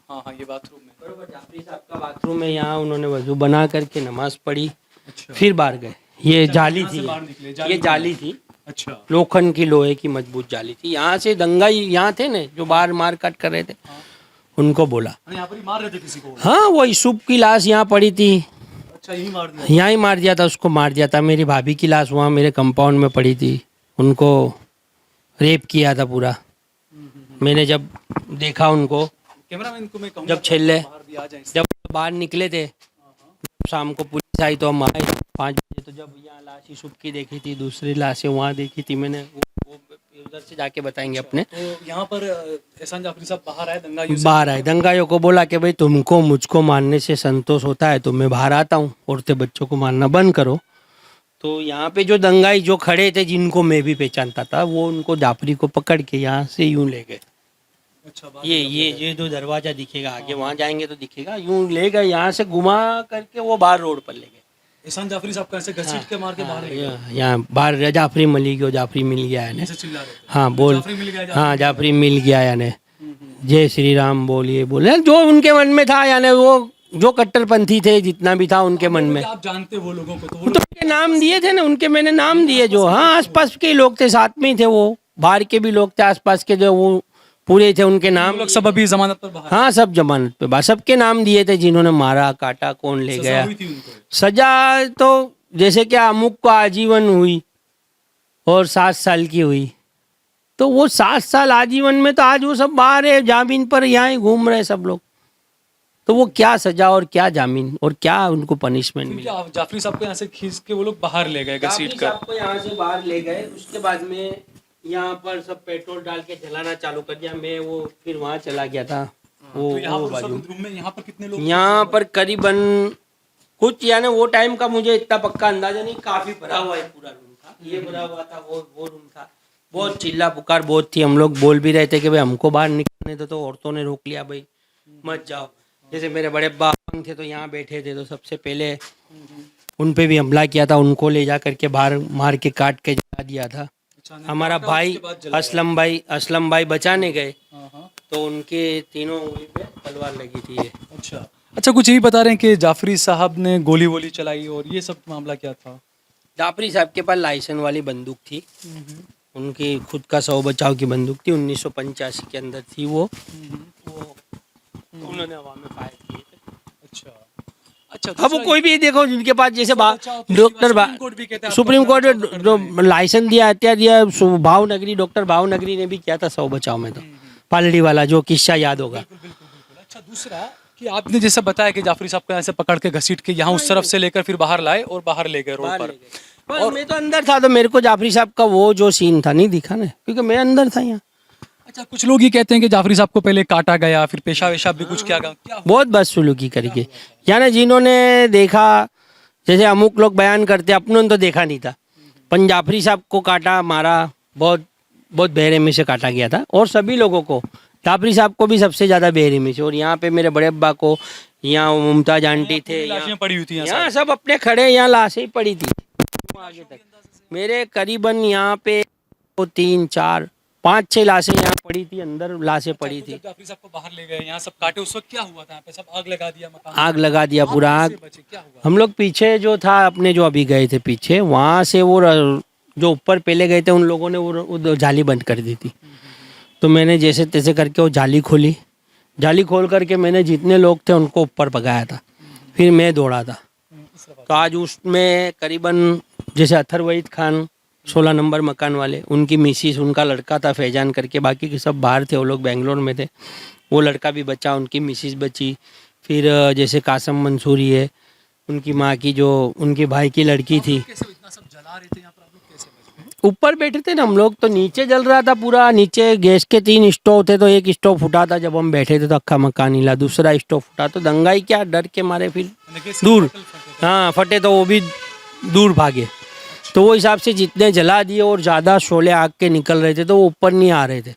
हाँ हाँ, ये बाथरूम में। बरोबर जाफरी साहब का बाथरूम है। यहाँ उन्होंने वजू बना करके नमाज पढ़ी, अच्छा, फिर बाहर गए। ये जाली यहाँ से थी, बाहर निकले, ये जाली थी, अच्छा, लोखंड की लोहे की मजबूत जाली थी। यहाँ से दंगाई यहाँ थे ना जो बाहर मार काट कर रहे थे, उनको बोला। यहाँ पर ही मार रहे थे किसी को? हाँ, वो यूसुफ की लाश यहाँ पड़ी थी, अच्छा, यही मार दिया? यहाँ ही मार दिया था, उसको मार दिया था। मेरी भाभी की लाश वहाँ मेरे कंपाउंड में पड़ी थी, उनको रेप किया था पूरा। मैंने जब देखा उनको, कैमरामैन को मैं कहूँगा जब छेल्ले बाहर भी आ जाएं। जब बाहर निकले थे, शाम को पुलिस आई तो हम आए 5 बजे। तो जब यहाँ लाश यूसुफ की देखी थी, दूसरी लाशें वहाँ देखी थी मैंने, वो उधर से जाके बताएंगे अपने। तो यहाँ पर एहसान जाफरी साहब बाहर आए, बाहर आए, दंगाइयों को बोला कि भाई तुमको मुझको मारने से संतोष होता है तो मैं बाहर आता हूँ, औरतें बच्चों को मारना बंद करो। तो यहाँ पे जो दंगाई जो खड़े थे, जिनको मैं भी पहचानता था, वो उनको जाफरी को पकड़ के यहाँ से यूं ले गए। अच्छा, ये जो दरवाजा दिखेगा आगे, वहाँ जाएंगे तो दिखेगा, यूं ले गए, यहाँ से घुमा करके वो बाहर रोड पर ले गए। एहसान जाफरी साहब कैसे घसीट के मार के बाहर ले गए? यहाँ बाहर जाफरी मिली गयो, जाफरी मिल गया है। ऐसे चिल्ला रहे थे? हाँ बोल, जाफरी मिल गया, हाँ जाफरी मिल गया यानी, जय श्री राम बोलिए, बोले जो उनके मन में था, यानी वो जो कट्टरपंथी थे जितना भी था उनके मन में। आप जानते वो लोगों को? तो वो तो उनके नाम दिए थे ना, उनके मैंने नाम दिए जो, हाँ आसपास के लोग थे, साथ में ही थे वो, बाहर के भी लोग थे आसपास के, जो वो पूरे थे, उनके नाम लोग सब अभी जमानत पर बाहर? हाँ सब जमानत पे बाहर, सबके नाम दिए थे, जिन्होंने मारा काटा, कौन ले सजा गया। हुई थी उनको? सजा तो जैसे क्या अमुक को आजीवन हुई और 7 साल की हुई, तो वो 7 साल आजीवन में तो आज वो सब बाहर है जामीन पर, यहाँ ही घूम रहे सब लोग। तो वो क्या सजा और क्या जामीन और क्या उनको पनिशमेंट मिली? क्योंकि जाफरी साहब को यहाँ से खींच के वो लोग बाहर ले गए घसीट कर। आपको यहाँ से बाहर ले गए, उसके बाद में यहाँ पर सब पेट्रोल डाल के जलाना चालू कर दिया। मैं वो फिर वहाँ चला गया था, वो तो यहाँ वो पर बाजू। उस रूम में यहाँ पर कितने लोग? यहाँ पर करीबन कुछ, यानी वो टाइम का मुझे इतना पक्का अंदाजा नहीं, काफी भरा हुआ है पूरा रूम था, ये भरा हुआ था, वो रूम था। बहुत चिल्ला पुकार बहुत थी, हम लोग बोल भी रहे थे कि भाई हमको बाहर निकलने दो, तो औरतों ने रोक लिया, भाई मत जाओ। जैसे मेरे बड़े अब्बा थे तो यहाँ बैठे थे, तो सबसे पहले उन पे भी हमला किया था, उनको ले जा करके बाहर मार के काट के जला दिया था। हमारा भाई असलम भाई बचाने गए, तो उनके तीनों उंगली पे तलवार लगी थी ये। अच्छा अच्छा, कुछ यही बता रहे हैं कि जाफरी साहब ने गोली वोली चलाई और ये सब मामला क्या था? जाफरी साहब के पास लाइसेंस वाली बंदूक थी, उनकी खुद का 100 बचाव की बंदूक थी, 1985 के अंदर थी वो उन्होंने हवा में फायर किए थे। अच्छा अच्छा, अब वो कोई भी देखो जिनके पास जैसे डॉक्टर सुप्रीम कोर्ट ने जो लाइसेंस दिया, हत्या दिया, भावनगरी डॉक्टर भावनगरी ने भी किया था 100 बचाव में, तो पालड़ी वाला जो किस्सा याद होगा। अच्छा, दूसरा कि आपने जैसा बताया कि जाफरी साहब को ऐसे पकड़ के घसीट के यहाँ उस तरफ से लेकर फिर बाहर लाए और बाहर ले गए रोड पर। और मैं तो अंदर था, तो मेरे को जाफरी साहब का वो जो सीन था नहीं दिखा ना, क्योंकि मैं अंदर था यहाँ। अच्छा, कुछ लोग ये कहते हैं कि जाफरी साहब को पहले काटा गया, फिर पेशा वेशा भी कुछ क्या हुआ? बहुत बदसलूकी करी, यानी जिन्होंने देखा, जैसे अमुक लोग बयान करते, अपनों ने तो देखा नहीं था, पर जाफरी साहब को काटा मारा, बहुत बहुत बेरहमी से काटा गया था, और सभी लोगों को, जाफरी साहब को भी सबसे ज्यादा बेरहमी से। और यहाँ पे मेरे बड़े अब्बा को, यहाँ मुमताज आंटी थे, लाशें पड़ी हुई थी यहाँ सब अपने खड़े, यहाँ लाशें ही पड़ी थी आगे तक। मेरे करीबन यहाँ पे 3, 4, 5, 6 लाशें यहाँ पड़ी थी, अंदर लाशें पड़ी थी। जाफरी साहब को बाहर ले गए, यहाँ सब काटे, उस वक्त क्या हुआ था? यहाँ पे सब आग लगा दिया, मकान आग लगा दिया पूरा, आग। क्या हुआ? हम लोग पीछे जो था अपने, जो अभी गए थे पीछे, वहाँ से वो जो ऊपर पहले गए थे उन लोगों ने वो जाली बंद कर दी थी। तो मैंने जैसे तैसे करके वो जाली खोली, जाली खोल करके मैंने जितने लोग थे उनको ऊपर भगाया था, फिर मैं दौड़ा था। तो आज उसमें करीबन जैसे अथरवहीद खान 16 नंबर मकान वाले, उनकी मिसिस, उनका लड़का था फैजान करके, बाकी के सब बाहर थे, वो लोग बेंगलोर में थे, वो लड़का भी बचा, उनकी मिसिस बची। फिर जैसे कासम मंसूरी है, उनकी माँ की जो उनके भाई की लड़की थी। ऊपर बैठे थे ना हम लोग, तो नीचे जल रहा था पूरा, नीचे गैस के 3 स्टोव थे, तो एक स्टोव फूटा था, जब हम बैठे थे तो अक्का मकान हिला, दूसरा स्टोव फूटा, तो दंगाई क्या, डर के मारे फिर दूर हाँ फटे तो वो भी दूर भागे। तो वो हिसाब से जितने जला दिए और ज़्यादा शोले आग के निकल रहे थे तो वो ऊपर नहीं आ रहे थे,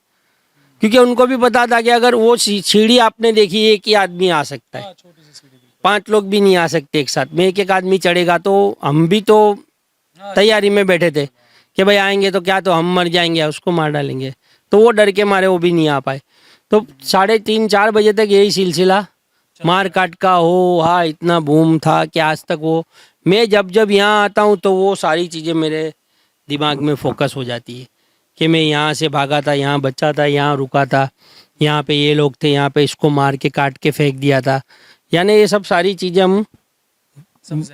क्योंकि उनको भी पता था कि अगर वो सीढ़ी आपने देखी एक ही आदमी आ सकता है, 5 लोग भी नहीं आ सकते एक साथ में, एक एक आदमी चढ़ेगा। तो हम भी तो तैयारी में बैठे थे कि भाई आएंगे तो क्या, तो हम मर जाएंगे, उसको मार डालेंगे। तो वो डर के मारे वो भी नहीं आ पाए। तो 3:30-4 बजे तक यही सिलसिला मार काट का हो, हाँ इतना बूम था कि आज तक वो, मैं जब जब यहाँ आता हूँ तो वो सारी चीज़ें मेरे दिमाग में फोकस हो जाती है कि मैं यहाँ से भागा था, यहाँ बच्चा था, यहाँ रुका था, यहाँ पे ये लोग थे, यहाँ पे इसको मार के काट के फेंक दिया था। यानी ये सब सारी चीज़ें हम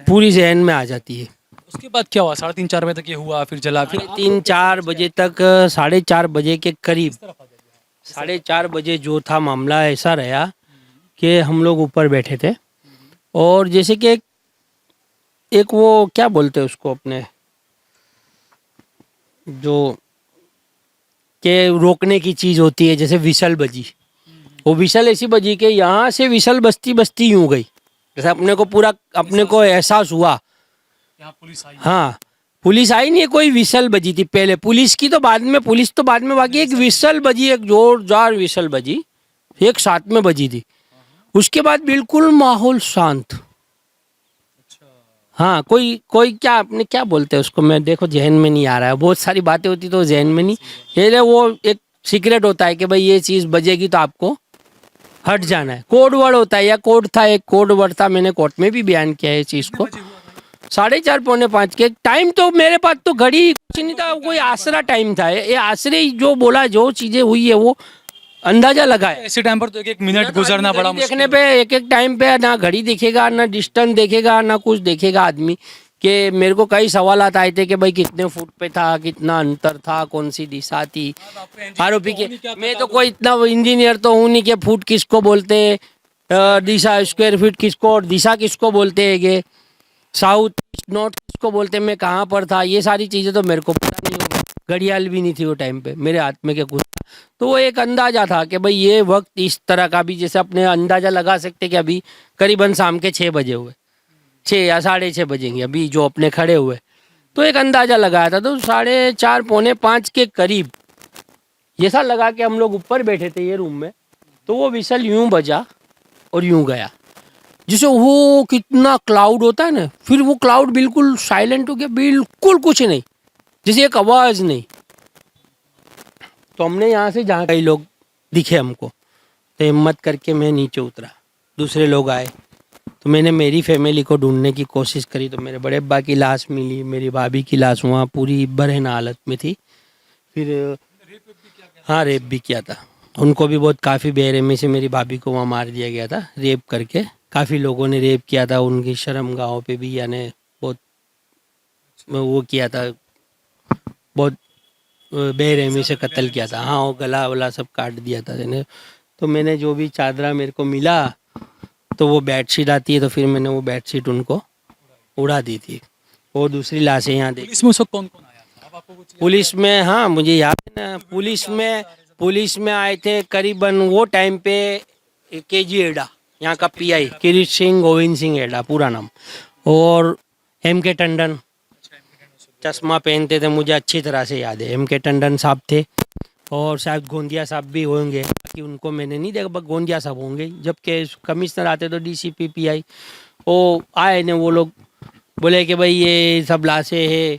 पूरी जहन में आ जाती है। उसके बाद क्या हुआ? 3:30-4 बजे तक ये हुआ, फिर जला, फिर 3-4 बजे तक, 4:30 बजे के करीब, 4:30 बजे जो था मामला ऐसा रहा कि हम लोग ऊपर बैठे थे और जैसे कि एक वो क्या बोलते हैं उसको अपने, जो के रोकने की चीज़ होती है, जैसे विसल बजी, वो विसल ऐसी बजी कि यहाँ से विसल बजती बजती यूँ गई, जैसे अपने को पूरा अपने को एहसास हुआ। यहाँ पुलिस आई। हाँ पुलिस आई नहीं, कोई विसल बजी थी पहले, पुलिस की तो बाद में, पुलिस तो बाद में, बाकी एक विसल बजी, एक जोरदार विसल बजी, एक साथ में बजी थी। उसके बाद बिल्कुल माहौल शांत। हाँ कोई क्या, आपने क्या बोलते हैं उसको, मैं देखो जहन में नहीं आ रहा है, बहुत सारी बातें होती तो जहन में नहीं, ये वो एक सीक्रेट होता है कि भाई ये चीज़ बजेगी तो आपको हट जाना है, कोड वर्ड होता है, या कोड था, एक कोड वर्ड था, मैंने कोर्ट में भी बयान किया है इस चीज़ को। 4:30-4:45 के टाइम तो मेरे पास तो घड़ी कुछ नहीं था, कोई आसरा टाइम था, ये आसरे जो बोला, जो चीज़ें हुई है वो अंदाजा लगाया। ऐसे टाइम पर तो एक मिनट गुजरना बड़ा मुश्किल। देखने पे एक टाइम पे ना घड़ी दिखेगा, ना डिस्टेंस देखेगा, ना कुछ देखेगा आदमी। कि मेरे को कई सवाल आए थे कि भाई कितने फुट पे था, कितना अंतर था, कौन सी दिशा थी आरोपी के। मैं तो कोई इतना इंजीनियर तो हूँ नहीं कि फुट किसको बोलते हैं, दिशा स्क्वायर फीट किसको और दिशा किसको बोलते हैं, कि साउथ नॉर्थ किसको बोलते हैं, मैं कहाँ पर था, ये सारी चीज़ें तो मेरे को पता नहीं होगा। घड़ियाल भी नहीं थी वो टाइम पे मेरे हाथ में के कुछ, तो वो एक अंदाजा था कि भाई ये वक्त इस तरह का भी, जैसे अपने अंदाजा लगा सकते कि अभी करीबन शाम के 6 बजे हुए, 6 या 6:30 बजेंगे अभी जो अपने खड़े हुए, तो एक अंदाजा लगाया था। तो 4:30-4:45 के करीब ऐसा लगा कि हम लोग ऊपर बैठे थे ये रूम में, तो वो विसल यूं बजा और यूं गया, जिसे वो कितना क्लाउड होता है ना, फिर वो क्लाउड बिल्कुल साइलेंट हो गया, बिल्कुल कुछ नहीं, जैसे एक आवाज़ नहीं। तो हमने यहाँ से जहाँ कई लोग दिखे हमको, तो हिम्मत करके मैं नीचे उतरा, दूसरे लोग आए, तो मैंने मेरी फैमिली को ढूंढने की कोशिश करी। तो मेरे बड़े अब्बा की लाश मिली, मेरी भाभी की लाश वहाँ पूरी बरहना हालत में थी। फिर हाँ रेप भी किया था उनको भी, बहुत काफ़ी बेरहमी से मेरी भाभी को वहाँ मार दिया गया था, रेप करके काफ़ी लोगों ने रेप किया था उनकी शर्म गाँव पे भी, यानी बहुत वो किया था, बहुत बेरहमी से कत्ल किया था। हाँ वो गला वला सब काट दिया था मैंने। तो मैंने जो भी चादरा मेरे को मिला, तो वो बेडशीट आती है, तो फिर मैंने वो बेडशीट उनको उड़ा दी थी। और दूसरी लाशें यहाँ देखी। पुलिस में उस वक्त कौन कौन आया था? अब आपको कुछ पुलिस में, हाँ मुझे याद है ना, पुलिस में आए थे करीबन वो टाइम पे KG एडा, यहाँ का PI किरीट सिंह गोविंद सिंह एडा पूरा नाम, और MK टंडन, चश्मा पहनते थे, मुझे अच्छी तरह से याद है, MK टंडन साहब थे, और शायद गोंदिया साहब भी होंगे, कि उनको मैंने नहीं देखा, बस गोंदिया साहब होंगे। जबकि कमिश्नर आते तो DCP PI वो आए ने, वो लोग बोले कि भाई ये सब लाशें हैं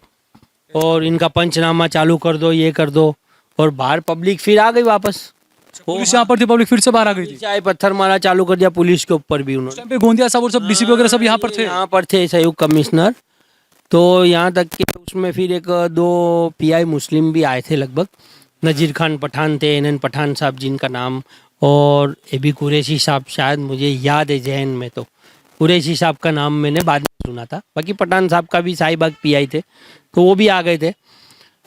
और इनका पंचनामा चालू कर दो, ये कर दो, और बाहर पब्लिक फिर आ गई वापस। पुलिस यहाँ पर थी, पब्लिक फिर से बाहर आ गई थी। चाय पत्थर मारा चालू कर दिया पुलिस के ऊपर भी उस उन्होंने। टाइम पे गोंदिया साहब और सब DCP वगैरह सब यहाँ पर थे। यहाँ पर थे संयुक्त कमिश्नर। तो यहाँ तक कि उसमें फिर 1-2 PI मुस्लिम भी आए थे लगभग, नज़ीर खान पठान थे, NN पठान साहब जिनका नाम, और AB कुरैशी साहब, शायद मुझे याद है जहन में, तो कुरैशी साहब का नाम मैंने बाद में सुना था। बाकी पठान साहब का भी शाहीबाग PI थे, तो वो भी आ गए थे।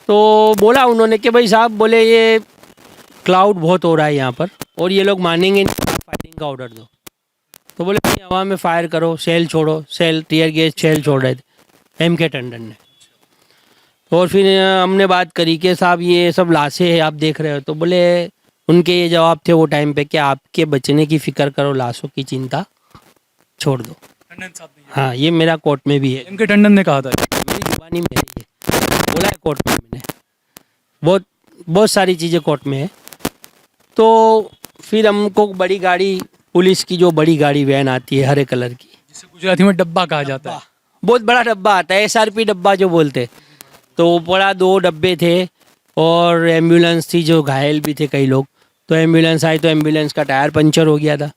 तो बोला उन्होंने कि भाई साहब, बोले ये क्लाउड बहुत हो रहा है यहाँ पर और ये लोग मानेंगे नहीं, फायरिंग का ऑर्डर दो। तो बोले नहीं, हवा में फायर करो, सेल छोड़ो, सेल टीयर गैस सेल छोड़ रहे थे MK टंडन ने। और फिर हमने बात करी कि साहब ये सब लाशें हैं आप देख रहे हो, तो बोले उनके ये जवाब थे वो टाइम पे कि आपके बचने की फ़िक्र करो, लाशों की चिंता छोड़ दो। टंडन साहब ने हाँ, ये मेरा कोर्ट में भी है, एम के टंडन ने कहा था। मेरी जुबानी में है, ये बोला है कोर्ट में मैंने। बहुत बहुत सारी चीज़ें कोर्ट में है। तो फिर हमको बड़ी गाड़ी, पुलिस की जो बड़ी गाड़ी वैन आती है हरे कलर की, जिसे गुजराती में डब्बा कहा जाता है। बहुत बड़ा डब्बा आता है, SRP डब्बा जो बोलते। तो बड़ा 2 डब्बे थे और एम्बुलेंस थी, जो घायल भी थे कई लोग। तो एम्बुलेंस आई तो एम्बुलेंस का टायर पंचर हो गया था।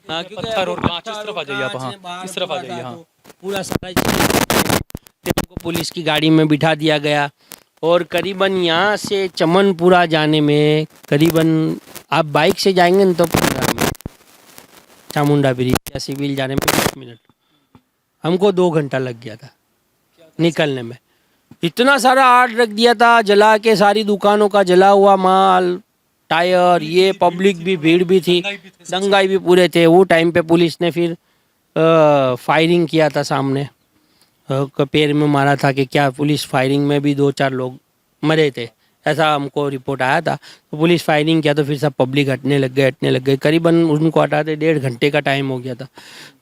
हाँ, क्योंकि पत्थर और वो कांच, इस तरफ आ जाइए आप, हाँ, कांच ने बाहर इस तरफ आ ठोका जाइए, था, हाँ। तो पूरा सारा फिर हमको पुलिस की गाड़ी में बिठा दिया गया। और करीबन यहाँ से चमनपुरा जाने में करीबन, आप बाइक से जाएंगे ना तो 15 मिनट, चामुंडा ब्रिज या सिविल जाने में 20 मिनट, हमको 2 घंटा लग गया था निकलने में। इतना सारा आग रख दिया था, जला के सारी दुकानों का जला हुआ माल, टायर, ये पब्लिक भी, भीड़ भी थी, दंगाई भी पूरे थे। वो टाइम पे पुलिस ने फिर फायरिंग किया था सामने, पैर में मारा था कि क्या, पुलिस फायरिंग में भी 2-4 लोग मरे थे, ऐसा हमको रिपोर्ट आया था। तो पुलिस फायरिंग किया तो फिर सब पब्लिक हटने लग गए। करीबन उनको हटाते 1.5 घंटे का टाइम हो गया था।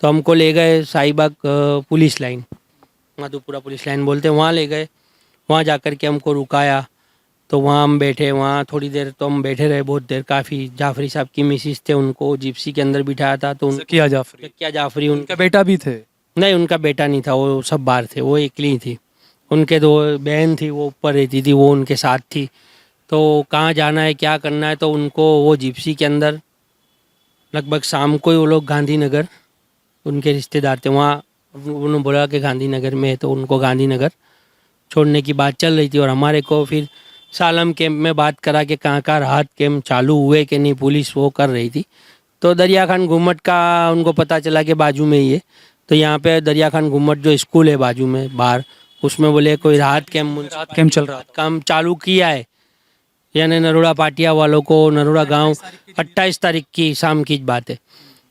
तो हमको ले गए Shahibag police line, Madhupura police line बोलते, वहाँ ले गए। वहाँ जाकर के हमको रुकाया, तो वहाँ हम बैठे, वहाँ थोड़ी देर तो हम बैठे रहे, बहुत देर काफ़ी। जाफरी साहब की मिसिस थे, उनको जिप्सी के अंदर बिठाया था। तो ज़किया जाफरी, क्या जाफरी, उनका बेटा भी थे? नहीं, उनका बेटा नहीं था, वो सब बाहर थे, वो अकेली थी। उनके 2 बहन थी, वो ऊपर रहती थी, वो उनके साथ थी। तो कहाँ जाना है, क्या करना है, तो उनको वो जिप्सी के अंदर लगभग शाम को ही वो लोग गांधीनगर, उनके रिश्तेदार थे वहाँ, उन्होंने बोला कि गांधीनगर में है, तो उनको गांधीनगर छोड़ने की बात चल रही थी। और हमारे को फिर सालम कैंप में बात करा कि कहाँ राहत कैंप चालू हुए कि नहीं, पुलिस वो कर रही थी। तो दरिया खान घुमट का उनको पता चला कि बाजू में ही है। तो यहाँ पे दरिया खान घुमट जो स्कूल है बाजू में बाहर, उसमें बोले कोई राहत कैंप चल रहा था। काम चालू किया है, यानी नरोड़ा पाटिया वालों को, नरोड़ा गांव, 28 तारीख की शाम की बात है।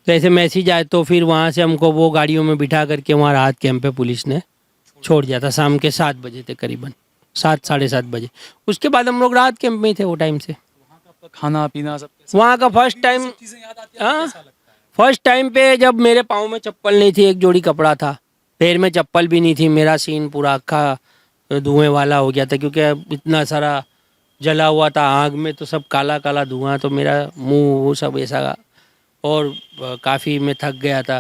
तो ऐसे मैसेज आए, तो फिर वहाँ से हमको वो गाड़ियों में बिठा करके वहाँ राहत कैंप पे पुलिस ने छोड़ दिया था। शाम के 7 बजे थे, करीबन 7, 7:30 बजे। उसके बाद हम लोग राहत कैंप में ही थे वो टाइम से। खाना पीना सब वहाँ का फर्स्ट टाइम, हाँ, फर्स्ट टाइम पे जब मेरे पाँव में चप्पल नहीं थी, एक जोड़ी कपड़ा था, पैर में चप्पल भी नहीं थी, मेरा सीन पूरा अक्खा धुएं वाला हो गया था, क्योंकि इतना सारा जला हुआ था आग में, तो सब काला काला धुआं, तो मेरा मुंह वो सब ऐसा, और काफ़ी मैं थक गया था,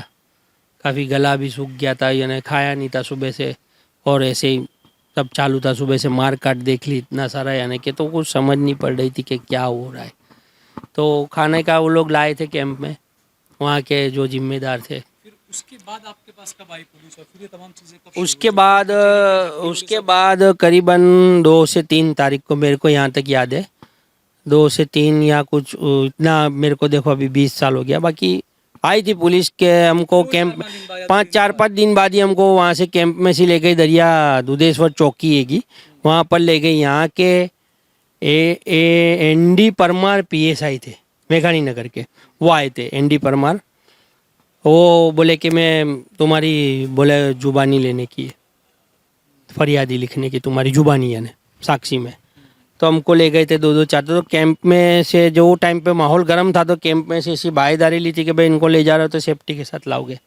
काफ़ी गला भी सूख गया था, यानी खाया नहीं था सुबह से, और ऐसे ही सब चालू था। सुबह से मार काट देख ली इतना सारा, यानी कि तो कुछ समझ नहीं पड़ रही थी कि क्या हो रहा है। तो खाने का वो लोग लाए थे कैंप में, वहाँ के जो जिम्मेदार थे। फिर उसके बाद आपके पास कब आई पुलिस और फिर ये तमाम चीज़ें कब? उसके बाद करीबन 2 से 3 तारीख को, मेरे को यहाँ तक याद है, 2 से 3 या कुछ इतना, मेरे को देखो अभी 20 साल हो गया। बाकी आई थी पुलिस के, हमको कैंप में 4-5 दिन बाद ही हमको वहाँ से कैंप में से ले गई, दरिया दुधेश्वर चौकी हैगी, वहाँ पर ले गई। यहाँ के ND परमार PSI थे मेघानी नगर के, वो आए थे ND परमार। वो बोले कि मैं तुम्हारी, बोले जुबानी लेने की है, फरियादी लिखने की, तुम्हारी जुबानी यानी साक्षी में। तो हमको ले गए थे 2-4। तो कैंप में से, जो टाइम पे माहौल गर्म था, तो कैंप में से ऐसी बायदारी ली थी कि भाई इनको ले जा रहे हो तो सेफ्टी के साथ लाओगे।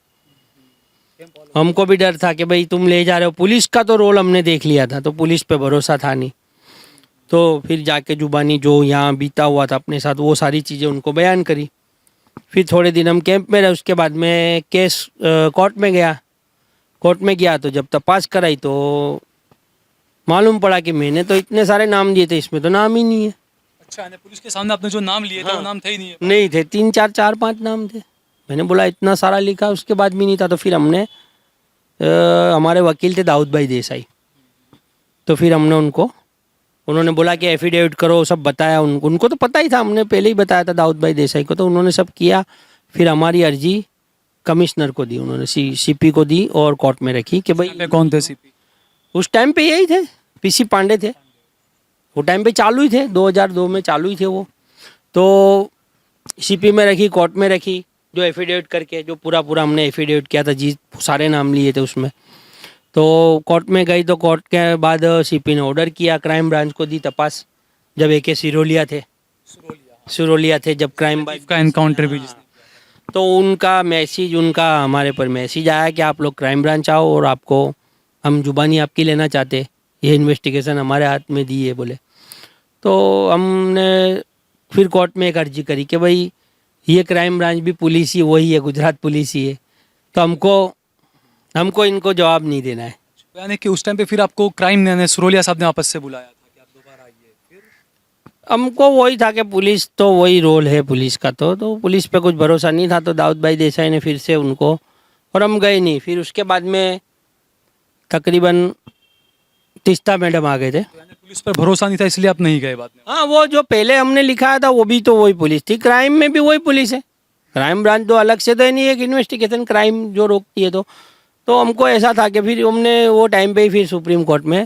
हमको भी डर था कि भाई तुम ले जा रहे हो, पुलिस का तो रोल हमने देख लिया था, तो पुलिस पे भरोसा था नहीं। तो फिर जाके जुबानी जो यहाँ बीता हुआ था अपने साथ, वो सारी चीज़ें उनको बयान करी। फिर थोड़े दिन हम कैंप में रहे, उसके बाद में केस कोर्ट में गया। कोर्ट में गया तो जब तपास कराई तो मालूम पड़ा कि मैंने तो इतने सारे नाम दिए थे, इसमें तो नाम ही नहीं है। अच्छा, यानी पुलिस के सामने आपने जो नाम लिए थे वो नाम थे ही नहीं है? नहीं थे, 3-4-4-5 नाम थे। मैंने बोला इतना सारा लिखा, उसके बाद भी नहीं था। तो फिर हमने हमारे वकील थे दाऊद भाई देसाई, तो फिर हमने उन्होंने बोला कि एफिडेविट करो, सब बताया उनको तो पता ही था, हमने पहले ही बताया था दाऊद भाई देसाई को, तो उन्होंने सब किया। फिर हमारी अर्जी कमिश्नर को दी, उन्होंने CP को दी और कोर्ट में रखी कि भाई। कौन थे CP? उस टाइम पे यही थे, PC पांडे थे, वो टाइम पे चालू ही थे, 2002 में चालू ही थे वो। तो CP में रखी, कोर्ट में रखी, जो एफिडेविट करके, जो पूरा हमने एफिडेविट किया था जी, सारे नाम लिए थे उसमें। तो कोर्ट में गई, तो कोर्ट के बाद CP ने ऑर्डर किया, क्राइम ब्रांच को दी तपास। जब AK सिरोलिया थे, जब क्राइम का एनकाउंटर भी जिसने, तो उनका मैसेज, उनका हमारे पर मैसेज आया कि आप लोग क्राइम ब्रांच आओ और आपको हम जुबानी आपकी लेना चाहते, ये इन्वेस्टिगेशन हमारे हाथ में दी है बोले। तो हमने फिर कोर्ट में एक अर्जी करी कि भाई ये क्राइम ब्रांच भी पुलिस ही वही है, गुजरात पुलिस ही है, तो हमको इनको जवाब नहीं देना है। यानी कि उस टाइम पे फिर आपको क्राइम ने सुरोलिया साहब ने वापस से बुलाया था कि आप दोबारा आइए, फिर हमको वही था कि पुलिस तो वही रोल है पुलिस का, तो पुलिस पे कुछ भरोसा नहीं था, तो दाऊद भाई देसाई ने फिर से उनको, और हम गए नहीं। फिर उसके बाद में तकरीबन तीस्ता मैडम आ गए थे। यानी पुलिस पर भरोसा नहीं था इसलिए आप नहीं गए बाद में। हाँ, वो जो पहले हमने लिखाया था वो भी तो वही पुलिस थी, क्राइम में भी वही पुलिस है। क्राइम ब्रांच तो अलग से तो नहीं, एक इन्वेस्टिगेशन क्राइम जो रोकती है। तो हमको ऐसा था कि फिर हमने वो टाइम पे ही फिर सुप्रीम कोर्ट में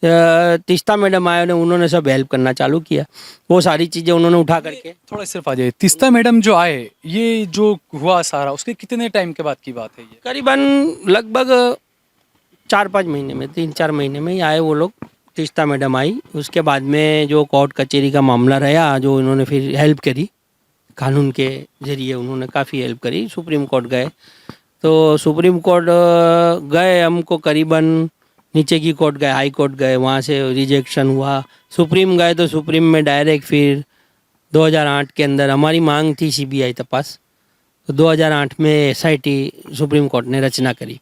तीस्ता मैडम आए ने, उन्होंने सब हेल्प करना चालू किया, वो सारी चीज़ें उन्होंने उठा करके। थोड़ा सिर्फ आ जाइए, तीस्ता मैडम जो आए, ये जो हुआ सारा उसके कितने टाइम के बाद की बात है ये? करीबन लगभग 4-5 महीने में, 3-4 महीने में ही आए वो लोग। तीस्ता मैडम आई, उसके बाद में जो कोर्ट कचहरी का मामला रहा, जो इन्होंने फिर हेल्प करी कानून के जरिए, उन्होंने काफ़ी हेल्प करी। सुप्रीम कोर्ट गए, तो सुप्रीम कोर्ट गए, हमको करीबन नीचे की कोर्ट गए, हाई कोर्ट गए, वहाँ से रिजेक्शन हुआ। सुप्रीम गए तो सुप्रीम में डायरेक्ट फिर 2008 के अंदर हमारी मांग थी सीबीआई तपास, तो 2008 में एसआईटी सुप्रीम कोर्ट ने रचना करी,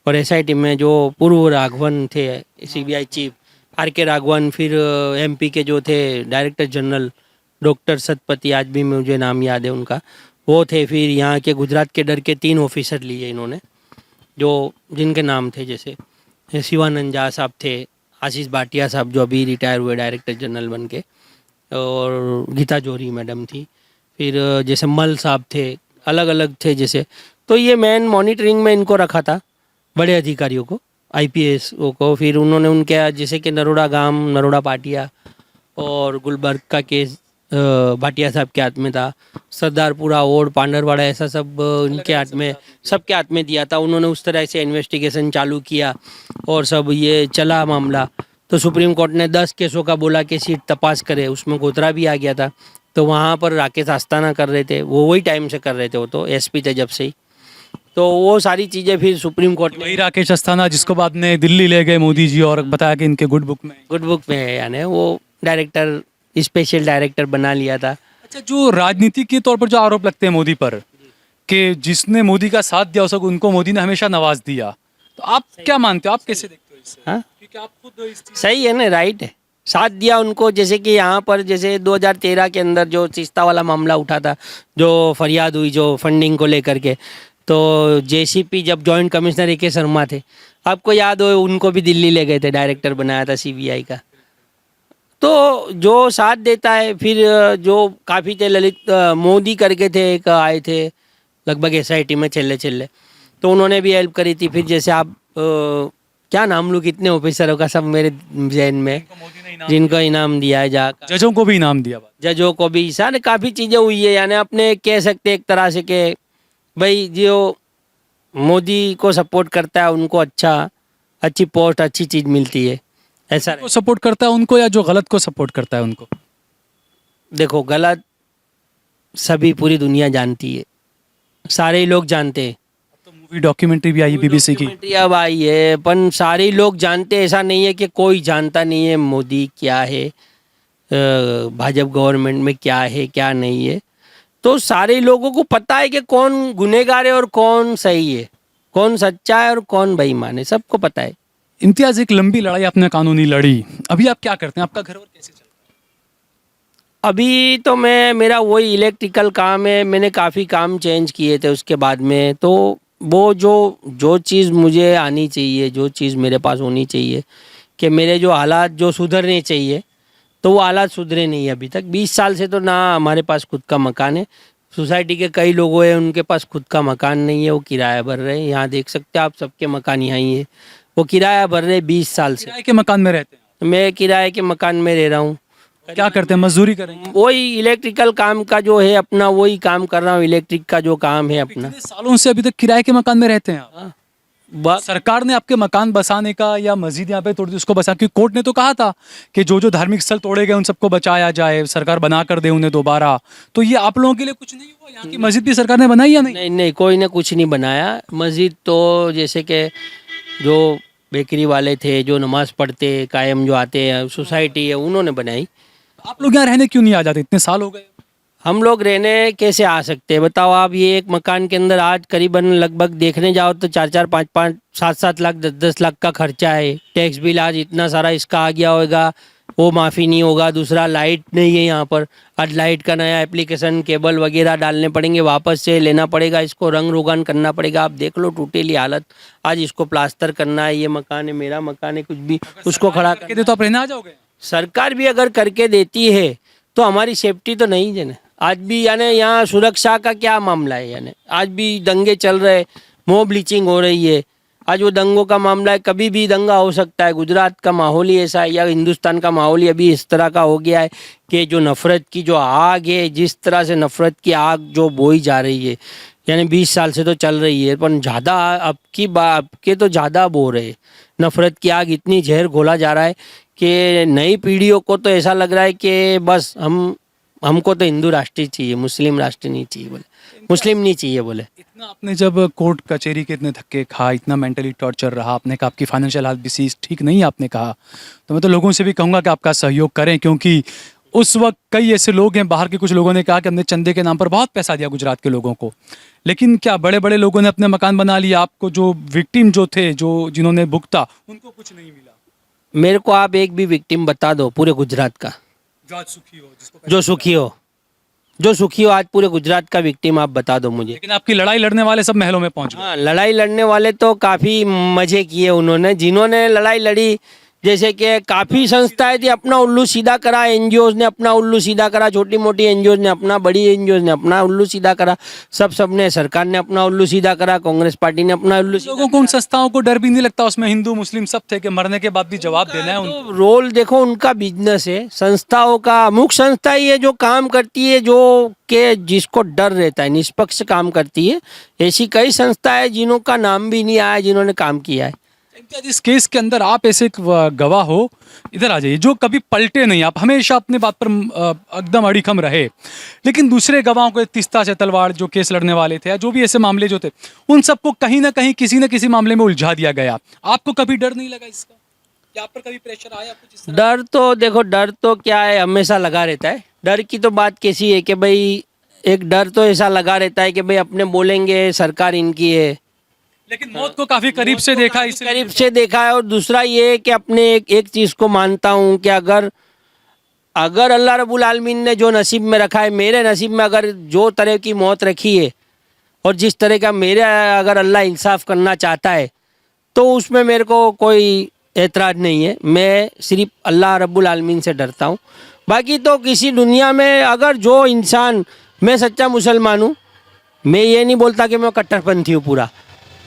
और एसआईटी में जो पूर्व राघवन थे सीबीआई चीफ आर.के. राघवन, फिर एमपी के जो थे डायरेक्टर जनरल डॉक्टर सतपति, आज भी मुझे नाम याद है उनका, वो थे। फिर यहाँ के गुजरात के डर के 3 ऑफिसर लिए इन्होंने, जो जिनके नाम थे जैसे शिवानंद झा साहब थे, आशीष भाटिया साहब जो अभी रिटायर हुए डायरेक्टर जनरल बन के, और गीता जौहरी मैडम थी, फिर जैसे मल साहब थे, अलग अलग थे जैसे। तो ये मेन मॉनिटरिंग में इनको रखा था, बड़े अधिकारियों को, आईपीएस को। फिर उन्होंने उनके जैसे कि नरोड़ा गांव, नरोड़ा पाटिया और गुलबर्ग का केस भाटिया साहब के हाथ में था, सरदारपुरा और पांडरवाड़ा, ऐसा सब इनके हाथ में, सबके हाथ में दिया था। उन्होंने उस तरह से इन्वेस्टिगेशन चालू किया और सब ये चला मामला। तो सुप्रीम कोर्ट ने 10 केसों का बोला कि सीट तपास करे, उसमें गोधरा भी आ गया था। तो वहाँ पर राकेश आस्थाना कर रहे थे, वो वही टाइम से कर रहे थे, वो तो एसपी थे जब से ही। तो वो सारी चीज़ें फिर सुप्रीम कोर्ट वही राकेश अस्थाना जिसको बाद में दिल्ली ले गए मोदी जी और बताया कि इनके गुड बुक में है, यानी वो डायरेक्टर, स्पेशल डायरेक्टर बना लिया था। अच्छा, जो राजनीति के तौर पर जो आरोप लगते हैं मोदी पर कि जिसने मोदी का साथ दिया उनको मोदी ने हमेशा नवाज दिया, तो आप क्या मानते हो, आप कैसे देखते हो इससे? हाँ, क्योंकि आप खुद सही है ना, राइट है, साथ दिया उनको। जैसे कि यहाँ पर जैसे 2013 के अंदर जो तीस्ता वाला मामला उठा था, जो फरियाद हुई जो फंडिंग को लेकर के, तो जेसीपी जब जॉइंट कमिश्नर ए.के. शर्मा थे, आपको याद हो, उनको भी दिल्ली ले गए थे, डायरेक्टर बनाया था सीबीआई का। तो जो साथ देता है, फिर जो काफ़ी थे, ललित मोदी करके थे, एक आए थे लगभग एसआईटी में छेल्ले, तो उन्होंने भी हेल्प करी थी। फिर जैसे आप क्या नाम लूँ, कितने ऑफिसरों का सब मेरे जहन में, जिनको इनाम दिया है, जजों को भी इनाम दिया, जजों को भी, सारे काफ़ी चीज़ें हुई है। यानी अपने कह सकते एक तरह से कि भाई जो मोदी को सपोर्ट करता है उनको अच्छी पोस्ट, अच्छी चीज़ मिलती है, ऐसा को सपोर्ट करता है उनको, या जो गलत को सपोर्ट करता है उनको? देखो, गलत सभी पूरी दुनिया जानती है, सारे ही लोग जानते हैं। तो मूवी डॉक्यूमेंट्री भी आई बीबीसी की, डॉक्यूमेंट्री अब आई है, पर सारे ही लोग जानते हैं, ऐसा नहीं है कि कोई जानता नहीं है मोदी क्या है, भाजपा गवर्नमेंट में क्या है क्या नहीं है। तो सारे लोगों को पता है कि कौन गुनहगार है और कौन सही है, कौन सच्चा है और कौन बेईमान है, सबको पता है। इम्तियाज, एक लंबी लड़ाई आपने कानूनी लड़ी, अभी आप क्या करते हैं, आपका घर और कैसे चलता है? अभी तो मेरा वही इलेक्ट्रिकल काम है, मैंने काफ़ी काम चेंज किए थे उसके बाद में। तो वो जो चीज़ मुझे आनी चाहिए, जो चीज़ मेरे पास होनी चाहिए, कि मेरे जो हालात जो सुधरने चाहिए, तो वो हालात सुधरे नहीं अभी तक। 20 साल से तो ना हमारे पास खुद का मकान है, सोसाइटी के कई लोगों हैं उनके पास खुद का मकान नहीं है, वो किराया भर रहे हैं। यहाँ देख सकते हैं आप, सबके मकान यहाँ ही है, वो किराया भर रहे 20 साल से। किराए के मकान में रहते हैं? मैं किराए के मकान में रह रहा हूँ। क्या करते हैं, मजदूरी करेंगे? वही इलेक्ट्रिकल काम का जो है अपना, वही काम कर रहा हूँ, इलेक्ट्रिक का जो काम है अपना। कितने सालों से अभी तक किराए के मकान में रहते हैं आप? हाँ, सरकार ने आपके मकान बसाने का या मस्जिद यहाँ पे तोड़ दी उसको बसा, क्योंकि कोर्ट ने तो कहा था कि जो जो धार्मिक स्थल तोड़े गए उन सबको बचाया जाए, सरकार बना कर दे उन्हें दोबारा। तो ये आप लोगों के लिए कुछ नहीं हुआ? यहाँ की मस्जिद भी सरकार ने बनाई या नहीं? नहीं नहीं, कोई ने कुछ नहीं बनाया। मस्जिद तो जैसे कि जो बेकरी वाले थे, जो नमाज पढ़ते कायम जो आते हैं, सोसाइटी है, उन्होंने बनाई। आप लोग यहाँ रहने क्यों नहीं आ जाते? इतने साल हो गए। हम लोग रहने कैसे आ सकते हैं बताओ आप? ये एक मकान के अंदर आज करीबन लगभग देखने जाओ तो 4-4, 5-5, 7-7 लाख, 10-10 लाख का खर्चा है। टैक्स बिल आज इतना सारा इसका आ गया होगा, वो माफ़ी नहीं होगा। दूसरा लाइट नहीं है यहाँ पर, आज लाइट का नया एप्लीकेशन, केबल वगैरह डालने पड़ेंगे, वापस से लेना पड़ेगा, इसको रंग रोगान करना पड़ेगा। आप देख लो टूटेली हालत। आज इसको प्लास्टर करना है। ये मकान है, मेरा मकान है, कुछ भी उसको खड़ा करके दे तो आप रहने आ जाओगे? सरकार भी अगर करके देती है तो हमारी सेफ्टी तो नहीं है ना। आज भी यानी यहाँ सुरक्षा का क्या मामला है? यानी आज भी दंगे चल रहे, मॉब ब्लीचिंग हो रही है। आज वो दंगों का मामला है, कभी भी दंगा हो सकता है। गुजरात का माहौल ही ऐसा है, या हिंदुस्तान का माहौल ही अभी इस तरह का हो गया है कि जो नफ़रत की जो आग है, जिस तरह से नफ़रत की आग जो बोई जा रही है, यानी 20 साल से तो चल रही है, पर ज़्यादा अब के तो ज़्यादा बो रहे। नफ़रत की आग इतनी जहर घोला जा रहा है कि नई पीढ़ियों को तो ऐसा लग रहा है कि बस हमको तो हिंदू राष्ट्र चाहिए, मुस्लिम राष्ट्र नहीं चाहिए बोले, मुस्लिम नहीं चाहिए बोले। इतना आपने जब कोर्ट कचहरी के इतने धक्के खा, इतना मेंटली टॉर्चर रहा, आपने कहा आपकी फाइनेंशियल हालत भी ठीक नहीं है आपने कहा, तो मैं तो लोगों से भी कहूँगा कि आपका सहयोग करें, क्योंकि उस वक्त कई ऐसे लोग हैं, बाहर के कुछ लोगों ने कहा कि हमने चंदे के नाम पर बहुत पैसा दिया गुजरात के लोगों को, लेकिन क्या बड़े बड़े लोगों ने अपने मकान बना लिए? आपको जो विक्टिम जो थे, जो जिन्होंने भुगता, उनको कुछ नहीं मिला? मेरे को आप एक भी विक्टिम बता दो पूरे गुजरात का जो आज सुखी हो, जो सुखी हो आज पूरे गुजरात का विक्टिम आप बता दो मुझे। लेकिन आपकी लड़ाई लड़ने वाले सब महलों में पहुंच गए। हाँ, लड़ाई लड़ने वाले तो काफ़ी मज़े किए उन्होंने, जिन्होंने लड़ाई लड़ी। जैसे कि काफ़ी संस्थाएं थी, अपना उल्लू सीधा करा। एनजीओज ने अपना उल्लू सीधा करा, छोटी मोटी एनजीओज ने अपना, बड़ी एनजीओज ने अपना उल्लू सीधा करा। सबने, सरकार ने अपना उल्लू सीधा करा, कांग्रेस पार्टी ने अपना उल्लू सीधा। लोगों को उन संस्थाओं को डर भी नहीं लगता? उसमें हिंदू मुस्लिम सब थे कि मरने के बाद भी जवाब देना है उनको। तो रोल देखो, उनका बिजनेस है संस्थाओं का। मुख्य संस्था ही है जो काम करती है, जो के जिसको डर रहता है, निष्पक्ष काम करती है। ऐसी कई संस्थाएं जिनका नाम भी नहीं आया, जिन्होंने काम किया है। इस केस के अंदर आप ऐसे एक गवाह हो, इधर आ जाइए, जो कभी पलटे नहीं, आप हमेशा अपने बात पर एकदम अड़िखम रहे, लेकिन दूसरे गवाहों को तीस्ता से तलवार जो केस लड़ने वाले थे या जो भी ऐसे मामले जो थे, उन सबको कहीं ना कहीं किसी न किसी मामले में उलझा दिया गया। आपको कभी डर नहीं लगा इसका? क्या आप पर कभी प्रेशर आया कुछ इस तरह? डर तो देखो, डर तो क्या है, हमेशा लगा रहता है। डर की तो बात कैसी है कि भाई एक डर तो ऐसा लगा रहता है कि भाई अपने बोलेंगे सरकार इनकी है, लेकिन मौत को काफी करीब से देखा, इसलिए करीब से देखा है। और दूसरा ये है कि अपने एक चीज़ को मानता हूँ कि अगर अल्लाह रब्बुल आलमीन ने जो नसीब में रखा है, मेरे नसीब में अगर जो तरह की मौत रखी है और जिस तरह का मेरे अगर अल्लाह इंसाफ करना चाहता है तो उसमें मेरे को कोई एतराज़ नहीं है। मैं सिर्फ अल्लाह रब्बुल आलमीन से डरता हूँ। बाकी तो किसी दुनिया में अगर जो इंसान, मैं सच्चा मुसलमान हूँ, मैं ये नहीं बोलता कि मैं कट्टरपंथी हूँ पूरा।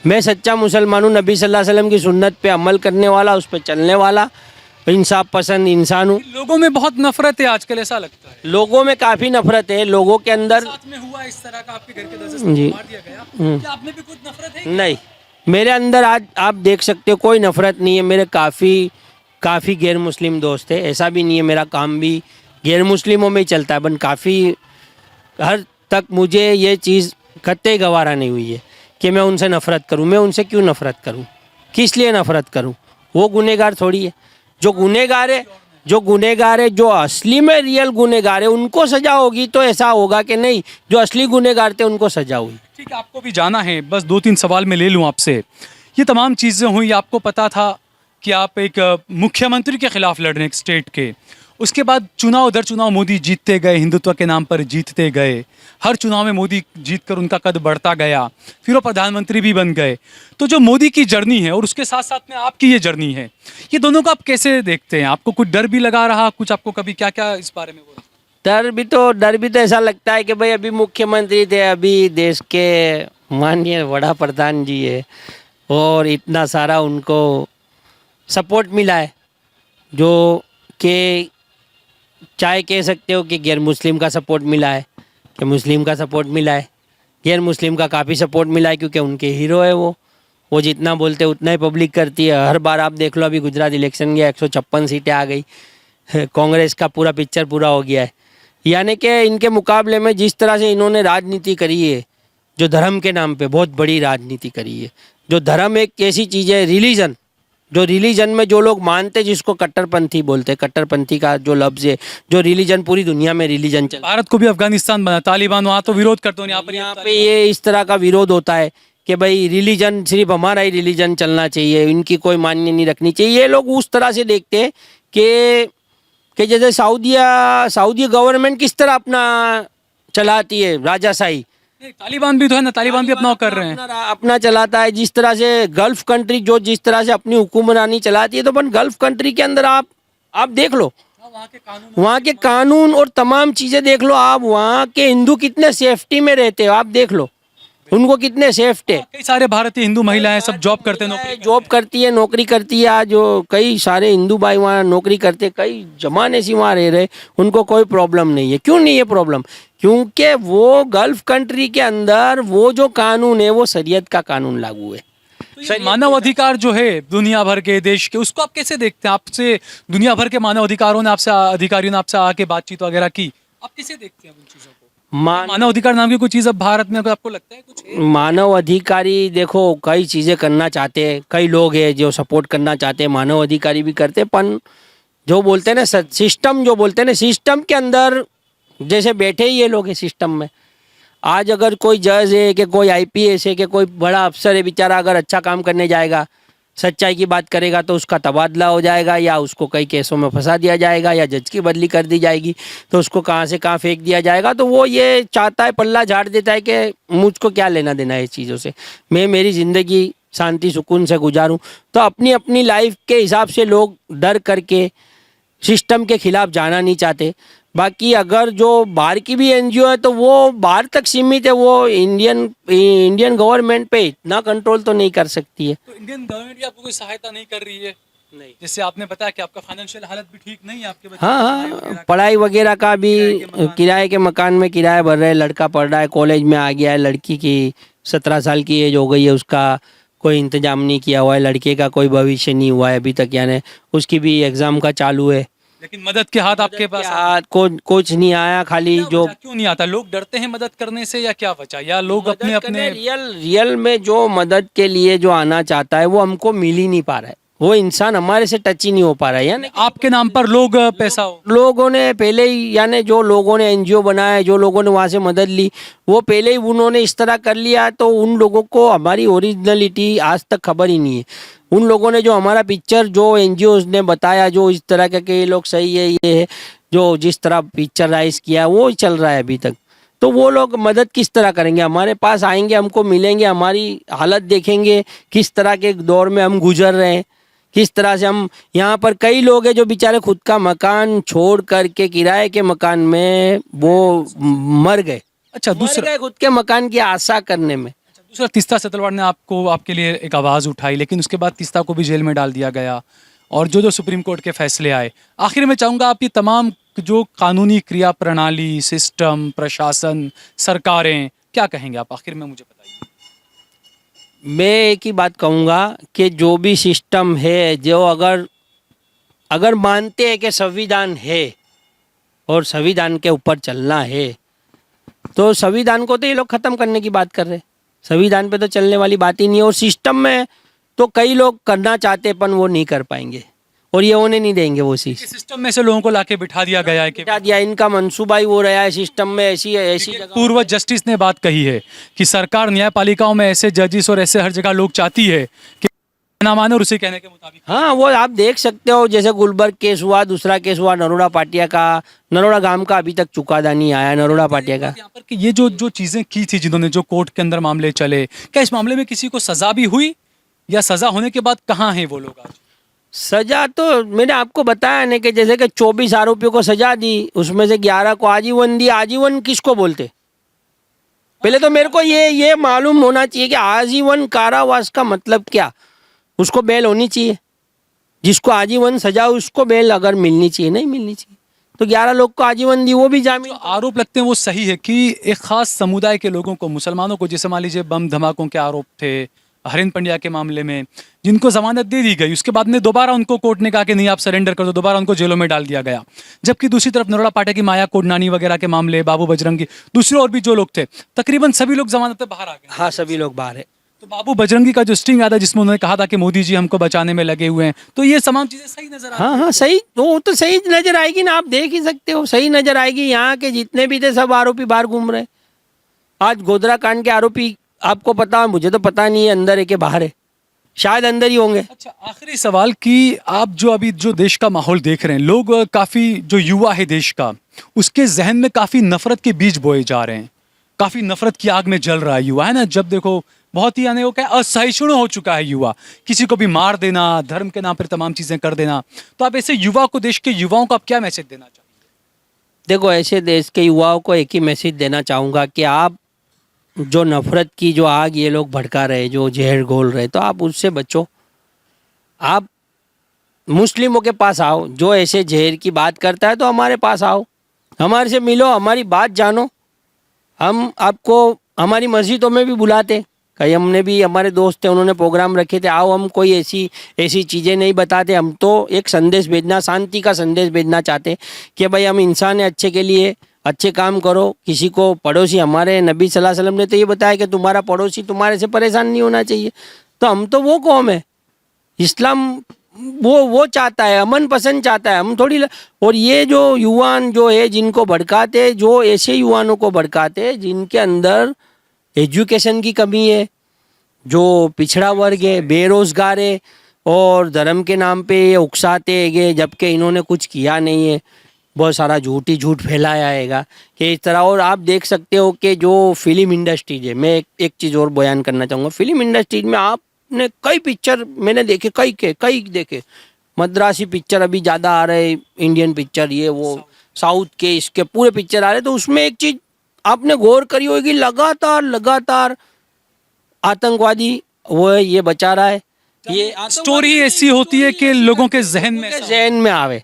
मैं सच्चा मुसलमान हूँ, नबी सल्लल्लाहु अलैहि वसल्लम की सुन्नत पे अमल करने वाला, उस पर चलने वाला, इंसाफ पसंद इंसान हूँ। लोगों में बहुत नफरत है आजकल, ऐसा लगता है। लोगों में काफ़ी नफरत है, लोगों के अंदर। साथ में हुआ इस तरह का, आपके घर के दरवाजे जी। से मार दिया गया, क्या आप में भी कुछ नफरत है? नहीं, मेरे अंदर आज आप देख सकते हो कोई नफरत नहीं है। मेरे काफ़ी गैर मुस्लिम दोस्त है, ऐसा भी नहीं है। मेरा काम भी गैर मुस्लिमों में ही चलता है, बन काफ़ी हर तक मुझे ये चीज़ कतई गवारा नहीं हुई है कि मैं उनसे नफ़रत करूं। मैं उनसे क्यों नफ़रत करूं? किस लिए नफ़रत करूं? वो गुनहगार थोड़ी है। जो गुनहगार है, जो असली में रियल गुनहगार है, उनको सज़ा होगी तो ऐसा होगा कि नहीं, जो असली गुनहगार थे उनको सज़ा हुई। ठीक है, आपको भी जाना है, बस 2-3 सवाल मैं ले लूँ आपसे। ये तमाम चीज़ें हुई, आपको पता था कि आप एक मुख्यमंत्री के खिलाफ लड़ रहे हैं एक स्टेट के, उसके बाद चुनाव दर चुनाव मोदी जीतते गए, हिंदुत्व के नाम पर जीतते गए, हर चुनाव में मोदी जीत कर उनका कद बढ़ता गया, फिर वो प्रधानमंत्री भी बन गए। तो जो मोदी की जर्नी है और उसके साथ साथ में आपकी ये जर्नी है, ये दोनों को आप कैसे देखते हैं? आपको कुछ डर भी लगा रहा कुछ? आपको कभी क्या क्या इस बारे में बोला? डर भी तो ऐसा लगता है कि भाई अभी मुख्यमंत्री थे, अभी देश के माननीय बड़ा प्रधान जी है और इतना सारा उनको सपोर्ट मिला है, जो कि चाहे कह सकते हो कि गैर मुस्लिम का सपोर्ट मिला है, कि मुस्लिम का सपोर्ट मिला है। गैर मुस्लिम का काफ़ी सपोर्ट मिला है क्योंकि उनके हीरो है वो, वो जितना बोलते उतना ही पब्लिक करती है। हर बार आप देख लो, अभी गुजरात इलेक्शन गया 156 सीटें आ गई, कांग्रेस का पूरा पिक्चर पूरा हो गया है। यानी कि इनके मुकाबले में जिस तरह से इन्होंने राजनीति करी है, जो धर्म के नाम पे बहुत बड़ी राजनीति करी है, जो धर्म एक ऐसी चीज़ है, रिलीजन, जो रिलीजन में जो लोग मानते, जिसको कट्टरपंथी बोलते हैं, कट्टरपंथी का जो लफ्ज़ है, जो रिलीजन पूरी दुनिया में रिलीजन चल, भारत को भी अफगानिस्तान बना, तालिबान वहाँ तो विरोध करते हैं, यहाँ पे ये इस तरह का विरोध होता है कि भाई रिलीजन सिर्फ हमारा ही रिलीजन चलना चाहिए, इनकी कोई मान्य नहीं रखनी चाहिए। ये लोग उस तरह से देखते हैं कि जैसे सऊदी गवर्नमेंट किस तरह अपना चलाती है, राजाशाही। तालिबान भी तो है ना, तालिबान भी अपना कर रहे हैं। अपना चलाता है, जिस तरह से गल्फ कंट्री जो जिस तरह से अपनी हुक्मरानी चलाती है, तो अपन गल्फ कंट्री के अंदर आप देख लो, वहाँ के कानून और तमाम चीज़ें देख लो आप, वहाँ के हिंदू कितने सेफ्टी में रहते हो, आप देख लो उनको कितने सेफ्ट है। कई सारे भारतीय हिंदू महिलाएं सब जॉब करते हैं, नौकरी करती है। आज जो कई सारे हिंदू भाई वहाँ नौकरी करते, कई जमाने से वहाँ रह रहे, उनको कोई प्रॉब्लम नहीं है। क्यों नहीं है प्रॉब्लम? क्योंकि वो गल्फ कंट्री के अंदर वो जो कानून है वो शरीयत का कानून लागू है। मानव अधिकार जो है दुनिया भर के देश के, उसको आप कैसे देखते हैं? आपसे दुनिया भर के मानव अधिकारियों ने आपसे आके बातचीत वगैरह की, आप कैसे देखते हैं उन चीजों को? मानव अधिकार नाम की कोई चीज अब भारत में आपको लगता है कुछ है? मानव अधिकारी देखो कई चीजें करना चाहते हैं, कई लोग हैं जो सपोर्ट करना चाहते हैं, मानव अधिकारी भी करते हैं, पर जो बोलते हैं ना सिस्टम, जो बोलते हैं ना सिस्टम के अंदर जैसे बैठे ही ये लोग हैं सिस्टम में। आज अगर कोई जज है कि कोई आईपीएस है कि कोई बड़ा अफसर है, बेचारा अगर अच्छा काम करने जाएगा, सच्चाई की बात करेगा, तो उसका तबादला हो जाएगा, या उसको कई केसों में फंसा दिया जाएगा, या जज की बदली कर दी जाएगी, तो उसको कहाँ से कहाँ फेंक दिया जाएगा। तो वो ये चाहता है, पल्ला झाड़ देता है कि मुझको क्या लेना देना है इस चीज़ों से, मैं मेरी ज़िंदगी शांति सुकून से गुजारूं। तो अपनी अपनी लाइफ के हिसाब से लोग डर करके सिस्टम के खिलाफ जाना नहीं चाहते। बाकी अगर जो बाहर की भी एनजीओ है तो वो बाहर तक सीमित है, वो इंडियन गवर्नमेंट पे इतना कंट्रोल तो नहीं कर सकती है। तो इंडियन गवर्नमेंट भी आपको कोई सहायता नहीं कर रही है? नहीं, जैसे आपने बताया कि आपका फाइनेंशियल हालत भी ठीक नहीं है, आपके बच्चे हाँ, पढ़ाई वगैरह का भी किराए के मकान में किराया भर रहे, लड़का पढ़ रहा है, कॉलेज में आ गया है, लड़की की 17 साल की एज हो गई है, उसका कोई इंतजाम नहीं किया हुआ है, लड़के का कोई भविष्य नहीं हुआ है अभी तक, यानी उसकी भी एग्जाम का चालू है, लेकिन मदद के हाथ आपके पास हाथ कुछ नहीं आया। खाली जो क्यों नहीं आता? लोग डरते हैं मदद करने से, या क्या वजह? या लोग अपने अपने रियल में जो मदद के लिए जो आना चाहता है वो हमको मिल ही नहीं पा रहा है, वो इंसान हमारे से टच ही नहीं हो पा रहा है। यानी आपके नाम पर लोग पैसा लोगों ने पहले ही, यानी जो लोगों ने एनजीओ बनाया, जो लोगों ने वहाँ से मदद ली, वो पहले ही उन्होंने इस तरह कर लिया, तो उन लोगों को हमारी ओरिजिनलिटी आज तक खबर ही नहीं है। उन लोगों ने जो हमारा पिक्चर, जो एनजीओ ने बताया, जो इस तरह के ये लोग सही है, ये है, जो जिस तरह पिक्चराइज किया वो चल रहा है अभी तक, तो वो लोग मदद किस तरह करेंगे? हमारे पास आएंगे, हमको मिलेंगे, हमारी हालत देखेंगे, किस तरह के दौर में हम गुजर रहे हैं, किस तरह से हम, यहाँ पर कई लोग हैं जो बेचारे खुद का मकान छोड़ करके किराए के मकान में वो मर गए। अच्छा, दूसरा खुद के मकान की आशा करने में। दूसरा, तीस्ता सेतलवाड़ ने आपके लिए एक आवाज़ उठाई, लेकिन उसके बाद तीस्ता को भी जेल में डाल दिया गया, और जो सुप्रीम कोर्ट के फैसले आए। आखिर में चाहूँगा आप ये तमाम जो कानूनी क्रिया प्रणाली, सिस्टम, प्रशासन, सरकारें, क्या कहेंगे आप आखिर में, मुझे बताइए। मैं एक ही बात कहूँगा कि जो भी सिस्टम है, जो अगर मानते हैं कि संविधान है और संविधान के ऊपर चलना है, तो संविधान को तो ये लोग ख़त्म करने की बात कर रहे हैं। संविधान पे तो चलने वाली बात ही नहीं है, और सिस्टम में तो कई लोग करना चाहते हैं पर वो नहीं कर पाएंगे, और ये होने नहीं देंगे। वो सिस्टम में से लोगों को लाके बिठा दिया गया है, बिठा दिया, इनका मंसूबा ही हो रहा है सिस्टम में, ऐसी जगह। पूर्व जस्टिस ने बात कही है कि सरकार न्यायपालिकाओं में ऐसे जजिस और ऐसे हर जगह लोग चाहती है कि ना माने और उसे कहने के मुताबिक। हाँ, वो आप देख सकते हो, जैसे गुलबर्ग केस हुआ, दूसरा केस हुआ नरोड़ा पाटिया का, नरोड़ा गांव का अभी तक चुकादा नहीं आया, नरोड़ा पाटिया का। यहाँ पर कि ये जो चीजें की थी, जिन्होंने जो कोर्ट के अंदर मामले चले, क्या इस मामले में किसी को सजा भी हुई, या सजा होने के बाद कहाँ हैं वो लोग आज? सजा तो मैंने आपको बताया ना कि जैसे कि 24 आरोपियों को सजा दी, उसमें से 11 को आजीवन दी। आजीवन किसको बोलते? पहले तो मेरे को ये मालूम होना चाहिए कि आजीवन कारावास का मतलब क्या। उसको बेल होनी चाहिए, जिसको आजीवन सजा उसको बेल अगर मिलनी चाहिए, नहीं मिलनी चाहिए। तो 11 लोग को आजीवन दी, वो भी जामीन। आरोप लगते हैं वो सही है कि एक खास समुदाय के लोगों को, मुसलमानों को, जैसे मान लीजिए बम धमाकों के आरोप थे, हरेंद्र पंड्या के मामले में, जिनको जमानत दे दी गई, उसके बाद में दोबारा उनको कोर्ट ने कहा कि नहीं आप सरेंडर कर दो, दोबारा उनको जेलों में डाल दिया गया। जबकि दूसरी तरफ नरोड़ा पाठक की माया कोडनानी वगैरह के मामले, बाबू बजरंगी, दूसरे और भी जो लोग थे, तकरीबन सभी लोग जमानत पे बाहर आ गए। हाँ, सभी लोग बाहर है। तो बाबू बजरंगी का जो स्टिंग आया था जिसमें उन्होंने कहा था कि मोदी जी हमको बचाने में लगे हुए हैं, तो ये तमाम चीजें सही नजर आ हाँ हाँ, सही तो सही नजर आएगी ना, आप देख ही सकते हो, सही नजर आएगी। यहाँ के जितने भी थे सब आरोपी बाहर घूम रहे। आज गोधरा कांड के आरोपी आपको पता, मुझे तो पता नहीं है अंदर है कि बाहर है, शायद अंदर ही होंगे। अच्छा, आखिरी सवाल कि आप जो अभी जो देश का माहौल देख रहे हैं, लोग काफ़ी जो युवा है देश का, उसके जहन में काफ़ी नफरत के बीज बोए जा रहे हैं, काफ़ी नफरत की आग में जल रहा है युवा, है ना। जब देखो बहुत ही यानी वो क्या असहिष्णु हो चुका है युवा, किसी को भी मार देना, धर्म के नाम पर तमाम चीज़ें कर देना। तो आप ऐसे युवा को, देश के युवाओं को आप क्या मैसेज देना चाहेंगे? देखो, ऐसे देश के युवाओं को एक ही मैसेज देना चाहूँगा कि आप जो नफरत की जो आग ये लोग भड़का रहे, जो जहर घोल रहे, तो आप उससे बचो। आप मुस्लिमों के पास आओ, जो ऐसे जहर की बात करता है तो हमारे पास आओ, हमारे से मिलो, हमारी बात जानो। हम आपको हमारी मस्जिदों में भी बुलाते, कहीं हमने भी, हमारे दोस्त थे उन्होंने प्रोग्राम रखे थे, आओ, हम कोई ऐसी चीज़ें नहीं बताते, हम तो एक संदेश भेजना, शांति का संदेश भेजना चाहते कि भाई हम इंसान है, अच्छे के लिए अच्छे काम करो। किसी को पड़ोसी, हमारे नबी सल्लल्लाहु अलैहि वसल्लम ने तो ये बताया कि तुम्हारा पड़ोसी तुम्हारे से परेशान नहीं होना चाहिए। तो हम तो वो कौम है, इस्लाम वो चाहता है, अमन पसंद चाहता है, हम थोड़ी। और ये जो युवान जो है जिनको भड़काते, जो ऐसे युवानों को भड़काते जिनके अंदर एजुकेशन की कमी है, जो पिछड़ा वर्ग है, बेरोजगार है, और धर्म के नाम पे ये उकसाते हैं जबकि इन्होंने कुछ किया नहीं है, बहुत सारा झूठ फैलाया है कि इस तरह। और आप देख सकते हो कि जो फिल्म इंडस्ट्रीज है, मैं एक चीज़ और बयान करना चाहूँगा, फिल्म इंडस्ट्रीज में आपने कई पिक्चर मैंने देखे, कई देखे, मद्रासी पिक्चर अभी ज़्यादा आ रहे, इंडियन पिक्चर, ये वो साउथ के इसके पूरे पिक्चर आ रहे। तो उसमें एक चीज़ आपने गौर करी होगी, लगातार आतंकवादी वो है, ये बचा रहा है, ये स्टोरी ऐसी होती है कि लोगों के जहन में आवे,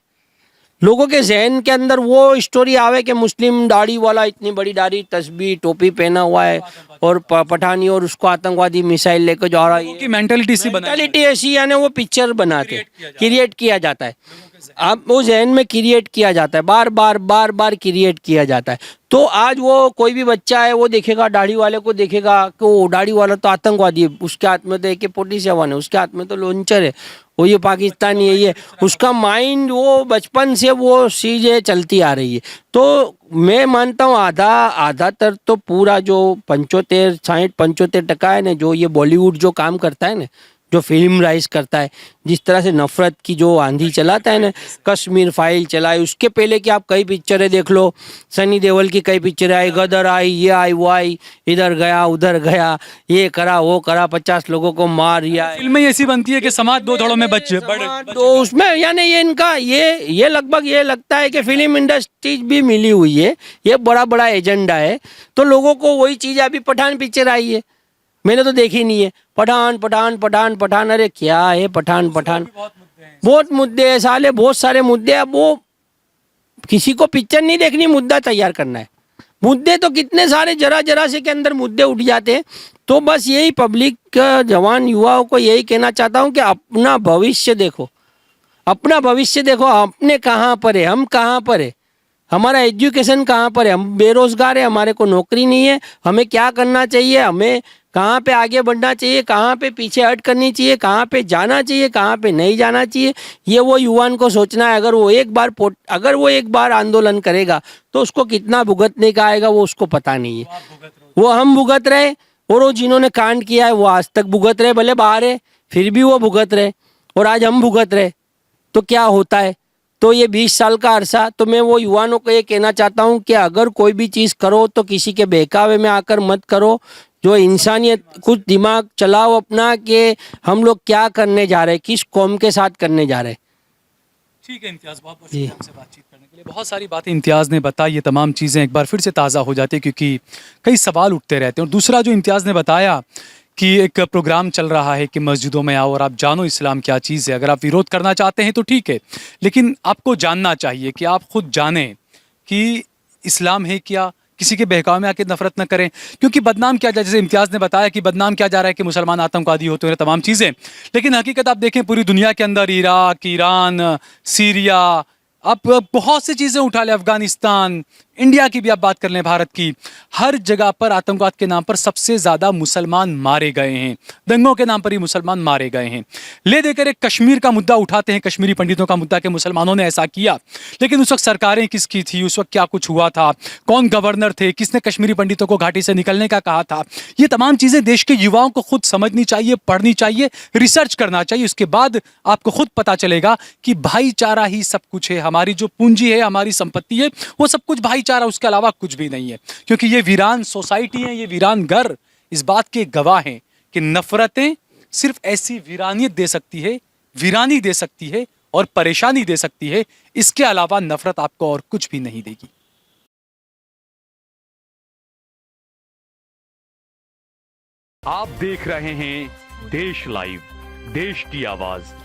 लोगों के जहन के अंदर वो स्टोरी आवे कि मुस्लिम दाढ़ी वाला, इतनी बड़ी दाढ़ी, तस्बीह, टोपी पहना हुआ है और पठानी, और उसको आतंकवादी मिसाइल लेकर जा रहा है। मेंटालिटी ऐसी, यानी वो पिक्चर बनाते, क्रिएट किया जाता है, अब वो जहन में क्रिएट किया जाता है, बार बार क्रिएट किया जाता है। तो आज वो कोई भी बच्चा है वो देखेगा, दाढ़ी वाले को देखेगा कि वो दाढ़ी वाला तो आतंकवादी है, उसके हाथ में तो AK-47 है, उसके हाथ में तो लॉन्चर है, वो ये पाकिस्तानी है, ये उसका माइंड, वो बचपन से वो चीज़ें चलती आ रही है। तो मैं मानता हूँ आधातर तो पूरा जो 75-60-75% है ना, जो ये बॉलीवुड जो काम करता है ना, जो फिल्म राइज करता है, जिस तरह से नफरत की जो आंधी चलाता है ना, कश्मीर फाइल चलाई, उसके पहले कि आप कई पिक्चरें देख लो, सनी देओल की कई पिक्चरें आई, गदर आई, ये आई, वो आई, इधर गया उधर गया, ये करा वो करा, 50 लोगों को मार दिया। फिल्में ऐसी बनती है कि समाज दो धड़ों में बच तो उसमें यानी ये इनका ये लगभग ये लगता है कि फिल्म इंडस्ट्री भी मिली हुई है, ये बड़ा एजेंडा है। तो लोगों को वही चीज़, अभी पठान पिक्चर आई है, मैंने तो देखी नहीं है, पठान, अरे क्या है पठान, बहुत मुद्दे हैं साले, बहुत सारे मुद्दे। अब वो किसी को पिक्चर नहीं देखनी, मुद्दा तैयार करना है। मुद्दे तो कितने सारे, जरा से के अंदर मुद्दे उठ जाते हैं। तो बस यही पब्लिक, जवान युवाओं को यही कहना चाहता हूँ कि अपना भविष्य देखो, अपने कहाँ पर है, हम कहाँ पर है, हमारा एजुकेशन कहाँ पर है, हम बेरोजगार है, हमारे को नौकरी नहीं है, हमें क्या करना चाहिए, हमें कहाँ पे आगे बढ़ना चाहिए, कहाँ पे पीछे हट करनी चाहिए, कहाँ पे जाना चाहिए, कहाँ पे नहीं जाना चाहिए, ये वो युवान को सोचना है। अगर वो एक बार आंदोलन करेगा तो उसको कितना भुगतने का आएगा वो उसको पता नहीं है। वो हम भुगत रहे, और वो जिन्होंने कांड किया है वो आज तक भुगत रहे, भले बाहर है फिर भी वो भुगत रहे, और आज हम भुगत रहे। तो क्या होता है? तो ये 20 साल का अरसा, तो मैं वो युवानों को ये कहना चाहता हूँ कि अगर कोई भी चीज़ करो तो किसी के बहकावे में आकर मत करो, जो इंसानियत, कुछ दिमाग चलाओ अपना कि हम लोग क्या करने जा रहे हैं, किस कौम के साथ करने जा रहे हैं। ठीक है इम्तियाज़, बहुत बहुत शुक्रिया हमसे बातचीत करने के लिए। बहुत सारी बातें इम्तियाज़ ने बताई, ये तमाम चीज़ें एक बार फिर से ताज़ा हो जाती है क्योंकि कई सवाल उठते रहते हैं। और दूसरा जो इम्तियाज़ ने बताया कि एक प्रोग्राम चल रहा है कि मस्जिदों में आओ और आप जानो इस्लाम क्या चीज़ है। अगर आप विरोध करना चाहते हैं तो ठीक है, लेकिन आपको जानना चाहिए कि आप खुद जानें कि इस्लाम है क्या, किसी के बहकावे में आके नफरत न करें, क्योंकि बदनाम किया जाए, जैसे इम्तियाज़ ने बताया कि बदनाम किया जा रहा है कि मुसलमान आतंकवादी होते हैं, तमाम चीज़ें। लेकिन हकीकत आप देखें पूरी दुनिया के अंदर इराक, ईरान, सीरिया, आप बहुत सी चीज़ें उठा लें, अफगानिस्तान, इंडिया की भी आप बात कर लें, भारत की, हर जगह पर आतंकवाद के नाम पर सबसे ज़्यादा मुसलमान मारे गए हैं, दंगों के नाम पर ही मुसलमान मारे गए हैं। ले देकर एक कश्मीर का मुद्दा उठाते हैं, कश्मीरी पंडितों का मुद्दा कि मुसलमानों ने ऐसा किया, लेकिन उस वक्त सरकारें किसकी थी, उस वक्त क्या कुछ हुआ था, कौन गवर्नर थे, किसने कश्मीरी पंडितों को घाटी से निकलने का कहा था, ये तमाम चीज़ें देश के युवाओं को खुद समझनी चाहिए, पढ़नी चाहिए, रिसर्च करना चाहिए। उसके बाद आपको खुद पता चलेगा कि भाईचारा ही सब कुछ है, हमारी जो पूंजी है, हमारी संपत्ति है, वो सब कुछ भाईचारा, उसके अलावा कुछ भी नहीं है। क्योंकि ये वीरान सोसाइटी है, ये वीरान घर इस बात के गवाह हैं कि नफरतें सिर्फ ऐसी वीरानियत दे सकती है, वीरानी दे सकती है और परेशानी दे सकती है, इसके अलावा नफरत आपको और कुछ भी नहीं देगी। आप देख रहे हैं देश लाइव, देश की आवाज।